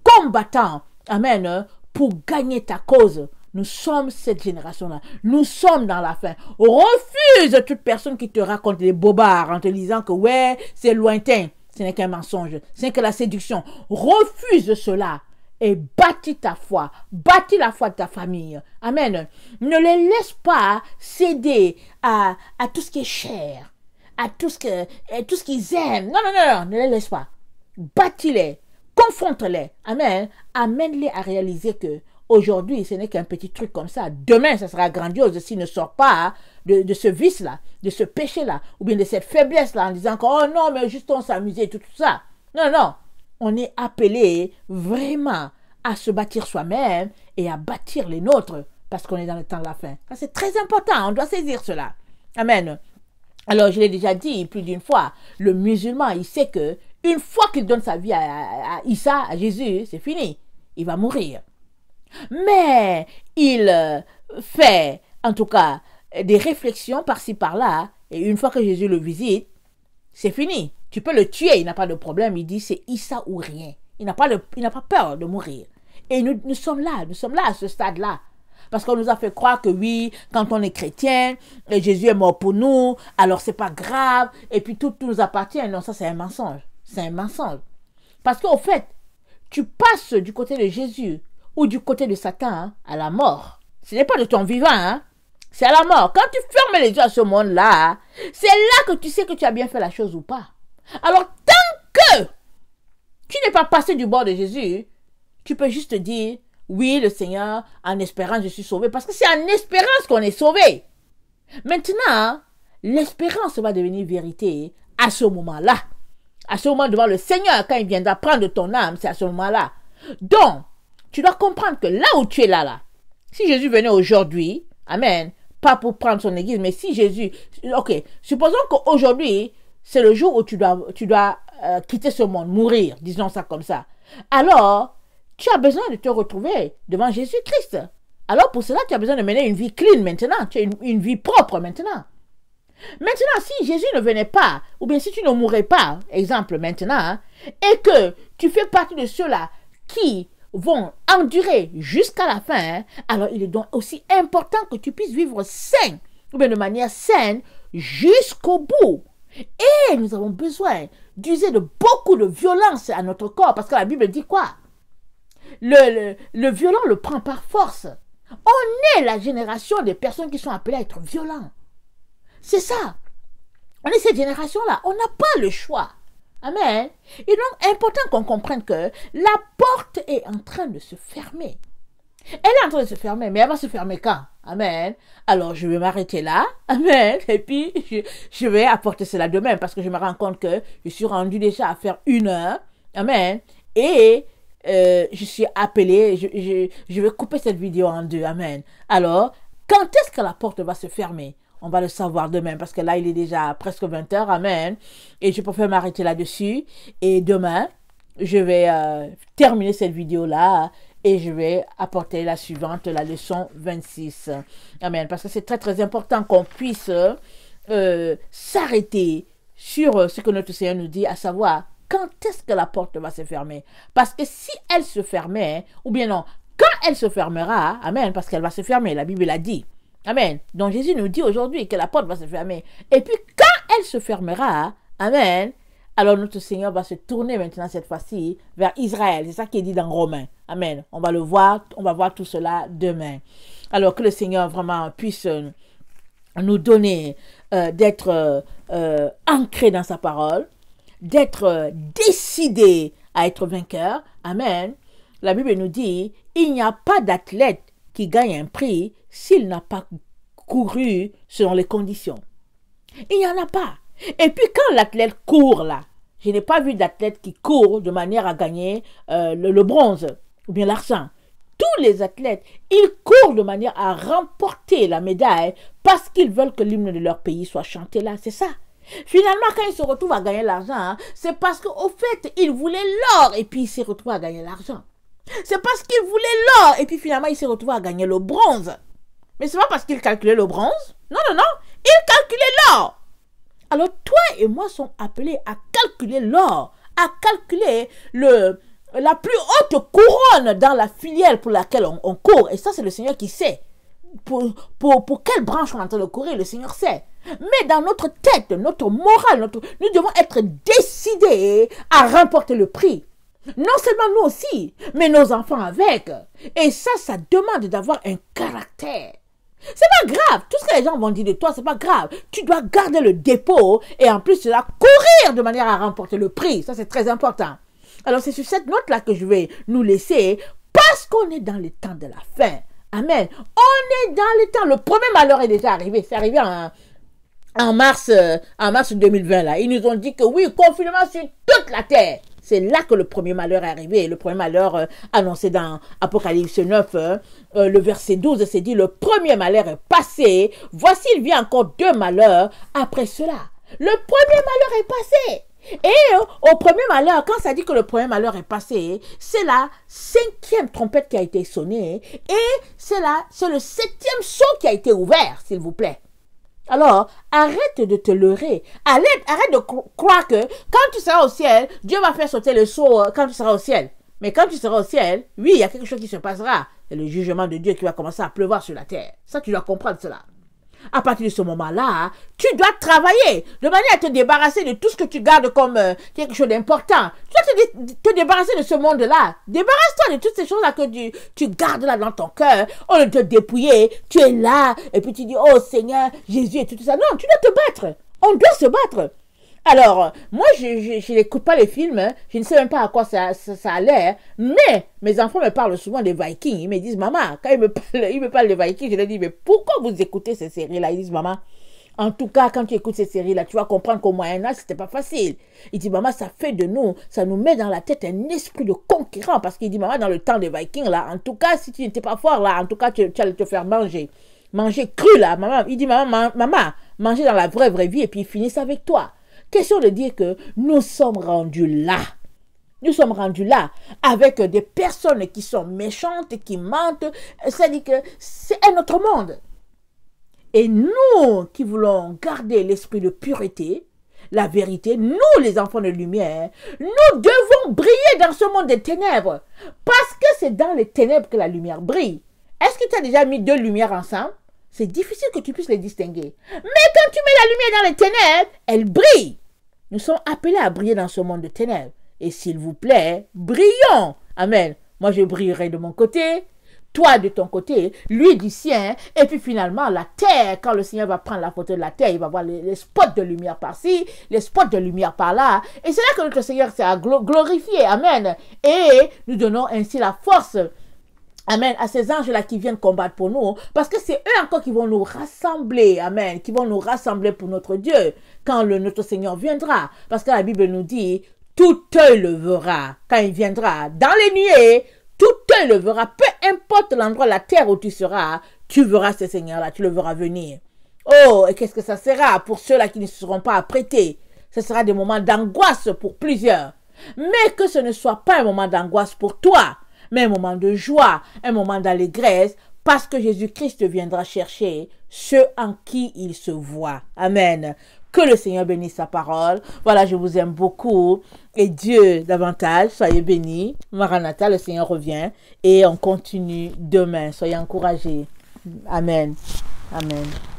A: combattant. Amen. Pour gagner ta cause. Nous sommes cette génération-là. Nous sommes dans la fin. Refuse toute personne qui te raconte des bobards en te disant que ouais, c'est lointain. Ce n'est qu'un mensonge. Ce n'est que la séduction. Refuse cela. Et bâtis ta foi, bâtis la foi de ta famille. Amen. Ne les laisse pas céder à tout ce qui est cher, à tout ce qu'ils aiment. Non, non, non, non, ne les laisse pas. Bâtis-les, confronte-les. Amen. Amène-les à réaliser que aujourd'hui, ce n'est qu'un petit truc comme ça. Demain, ça sera grandiose s'il ne sort pas de ce vice-là, de ce péché-là, ou bien de cette faiblesse-là, en disant que, oh non, mais juste on s'amusait et tout ça. Non, non. On est appelé vraiment à se bâtir soi-même et à bâtir les nôtres parce qu'on est dans le temps de la fin. C'est très important, on doit saisir cela. Amen. Alors, je l'ai déjà dit plus d'une fois, le musulman, il sait que une fois qu'il donne sa vie à Issa, à Jésus, c'est fini. Il va mourir. Mais il fait, en tout cas, des réflexions par-ci, par-là, et une fois que Jésus le visite, c'est fini. Tu peux le tuer, il n'a pas de problème. Il dit c'est Issa ou rien. Il n'a pas peur de mourir. Et nous sommes là à ce stade-là. Parce qu'on nous a fait croire que oui, quand on est chrétien, Jésus est mort pour nous, alors c'est pas grave, et puis tout nous appartient. Non, ça c'est un mensonge. C'est un mensonge. Parce qu'au fait, tu passes du côté de Jésus ou du côté de Satan hein, à la mort. Ce n'est pas de ton vivant, hein. C'est à la mort. Quand tu fermes les yeux à ce monde-là, c'est là que tu sais que tu as bien fait la chose ou pas. Alors, tant que tu n'es pas passé du bord de Jésus, tu peux juste dire, oui, le Seigneur, en espérant, je suis sauvé. Parce que c'est en espérance qu'on est sauvé. Maintenant, l'espérance va devenir vérité à ce moment-là. À ce moment devant le Seigneur, quand il viendra prendre ton âme, c'est à ce moment-là. Donc, tu dois comprendre que là où tu es là, si Jésus venait aujourd'hui, amen, pas pour prendre son église, mais si Jésus, ok, supposons qu'aujourd'hui, c'est le jour où tu dois quitter ce monde, mourir, disons ça comme ça. Alors, tu as besoin de te retrouver devant Jésus-Christ. Alors, pour cela, tu as besoin de mener une vie clean maintenant. Tu as une vie propre maintenant. Maintenant, si Jésus ne venait pas, ou bien si tu ne mourrais pas, exemple maintenant, hein, et que tu fais partie de ceux-là qui vont endurer jusqu'à la fin, hein, alors il est donc aussi important que tu puisses vivre sain, ou bien de manière saine, jusqu'au bout. Et nous avons besoin d'user de beaucoup de violence à notre corps, parce que la Bible dit quoi? Le violent le prend par force. On est la génération des personnes qui sont appelées à être violents. C'est ça. On est cette génération-là. On n'a pas le choix. Amen. Il est donc important qu'on comprenne que la porte est en train de se fermer. Elle est en train de se fermer, mais elle va se fermer quand? Amen. Alors, je vais m'arrêter là. Amen. Et puis, je vais apporter cela demain parce que je me rends compte que je suis rendu déjà à faire 1 heure. Amen. Et je suis appelé, je vais couper cette vidéo en 2. Amen. Alors, quand est-ce que la porte va se fermer? On va le savoir demain parce que là, il est déjà presque 20 heures. Amen. Et je préfère m'arrêter là-dessus. Et demain, je vais terminer cette vidéo-là et je vais apporter la suivante, la leçon 26. Amen. Parce que c'est très, très important qu'on puisse s'arrêter sur ce que notre Seigneur nous dit, à savoir quand est-ce que la porte va se fermer. Parce que si elle se fermait, ou bien non, quand elle se fermera, amen, parce qu'elle va se fermer, la Bible l'a dit. Amen. Donc Jésus nous dit aujourd'hui que la porte va se fermer. Et puis quand elle se fermera, amen, alors notre Seigneur va se tourner maintenant cette fois-ci vers Israël. C'est ça qui est dit dans Romains. Amen. On va le voir, on va voir tout cela demain. Alors que le Seigneur vraiment puisse nous donner d'être ancré dans sa parole, d'être décidé à être vainqueur. Amen. La Bible nous dit, il n'y a pas d'athlète qui gagne un prix s'il n'a pas couru selon les conditions. Il n'y en a pas. Et puis quand l'athlète court là, je n'ai pas vu d'athlète qui court de manière à gagner le bronze ou bien l'argent. Tous les athlètes, ils courent de manière à remporter la médaille parce qu'ils veulent que l'hymne de leur pays soit chanté là. C'est ça. Finalement, quand ils se retrouvent à gagner l'argent, hein, c'est parce qu'au fait, ils voulaient l'or et puis ils se retrouvent à gagner l'argent. C'est parce qu'ils voulaient l'or et puis finalement, ils se retrouvent à gagner le bronze. Mais c'est pas parce qu'ils calculaient le bronze. Non, non, non. Ils calculaient l'or. Alors, toi et moi sommes appelés à calculer l'or, à calculer la plus haute couronne dans la filière pour laquelle on court. Et ça, c'est le Seigneur qui sait. Pour quelle branche on est en train de courir, le Seigneur sait. Mais dans notre tête, notre morale, nous devons être décidés à remporter le prix. Non seulement nous aussi, mais nos enfants avec. Et ça demande d'avoir un caractère. C'est pas grave. Tout ce que les gens vont dire de toi, c'est pas grave. Tu dois garder le dépôt et en plus, tu dois courir de manière à remporter le prix. Ça, c'est très important. Alors, c'est sur cette note-là que je vais nous laisser parce qu'on est dans les temps de la fin. Amen. On est dans les temps. Le premier malheur est déjà arrivé. C'est arrivé en mars 2020. Là. Ils nous ont dit que oui, confinement sur toute la terre. C'est là que le premier malheur est arrivé. Le premier malheur annoncé dans Apocalypse 9, le verset 12, c'est dit, le premier malheur est passé. Voici, il vient encore 2 malheurs après cela. Le premier malheur est passé. Et au premier malheur, quand ça dit que le premier malheur est passé, c'est la 5e trompette qui a été sonnée et c'est le 7e sceau qui a été ouvert, s'il vous plaît. Alors, arrête de te leurrer. Arrête de croire que quand tu seras au ciel, Dieu va faire sauter le sceau quand tu seras au ciel. Mais quand tu seras au ciel, oui, il y a quelque chose qui se passera. C'est le jugement de Dieu qui va commencer à pleuvoir sur la terre. Ça, tu dois comprendre cela. À partir de ce moment-là, tu dois travailler de manière à te débarrasser de tout ce que tu gardes comme quelque chose d'important. Tu dois te débarrasser de ce monde-là. Débarrasse-toi de toutes ces choses-là que tu gardes là dans ton cœur. On ne te dépouiller. Tu es là. Et puis tu dis, oh Seigneur, Jésus et tout ça. Non, tu dois te battre. On doit se battre. Alors, moi, je n'écoute pas les films, hein. Je ne sais même pas à quoi ça a l'air, mais mes enfants me parlent souvent des Vikings. Ils me disent, maman, quand ils me parlent des Vikings, je leur dis, mais pourquoi vous écoutez ces séries-là? Ils disent, maman, en tout cas, quand tu écoutes ces séries-là, tu vas comprendre qu'au Moyen-Âge, c'était pas facile. Il dit, maman, ça fait de nous, ça nous met dans la tête un esprit de conquérant, parce qu'il dit, maman, dans le temps des Vikings, là, en tout cas, si tu n'étais pas fort, là, en tout cas, tu allais te faire manger cru, là, maman. Il dit, maman, manger dans la vraie vie, et puis ils finissent avec toi. Question de dire que nous sommes rendus là. Nous sommes rendus là avec des personnes qui sont méchantes, qui mentent. C'est-à-dire que c'est un autre monde. Et nous qui voulons garder l'esprit de pureté, la vérité, nous les enfants de lumière, nous devons briller dans ce monde des ténèbres. Parce que c'est dans les ténèbres que la lumière brille. Est-ce que tu as déjà mis deux lumières ensemble? C'est difficile que tu puisses les distinguer. Mais quand tu mets la lumière dans les ténèbres, elle brille. Nous sommes appelés à briller dans ce monde de ténèbres. Et s'il vous plaît, brillons. Amen. Moi, je brillerai de mon côté. Toi de ton côté, lui du sien, et puis finalement la terre, quand le Seigneur va prendre la photo de la terre, il va voir les spots de lumière par-ci, les spots de lumière par-là, et c'est là que notre Seigneur s'est glorifié, amen, et nous donnons ainsi la force, amen, à ces anges-là qui viennent combattre pour nous, parce que c'est eux encore qui vont nous rassembler, amen, qui vont nous rassembler pour notre Dieu, quand notre Seigneur viendra, parce que la Bible nous dit, tout œil le verra, quand il viendra, dans les nuées, tout œil le verra, peu importe l'endroit, la terre où tu seras, tu verras ce Seigneur-là, tu le verras venir. Oh, et qu'est-ce que ça sera pour ceux-là qui ne seront pas apprêtés? Ce sera des moments d'angoisse pour plusieurs. Mais que ce ne soit pas un moment d'angoisse pour toi, mais un moment de joie, un moment d'allégresse, parce que Jésus-Christ viendra chercher ceux en qui il se voit. Amen. Que le Seigneur bénisse sa parole. Voilà, je vous aime beaucoup. Et Dieu davantage. Soyez bénis. Maranatha, le Seigneur revient. Et on continue demain. Soyez encouragés. Amen. Amen.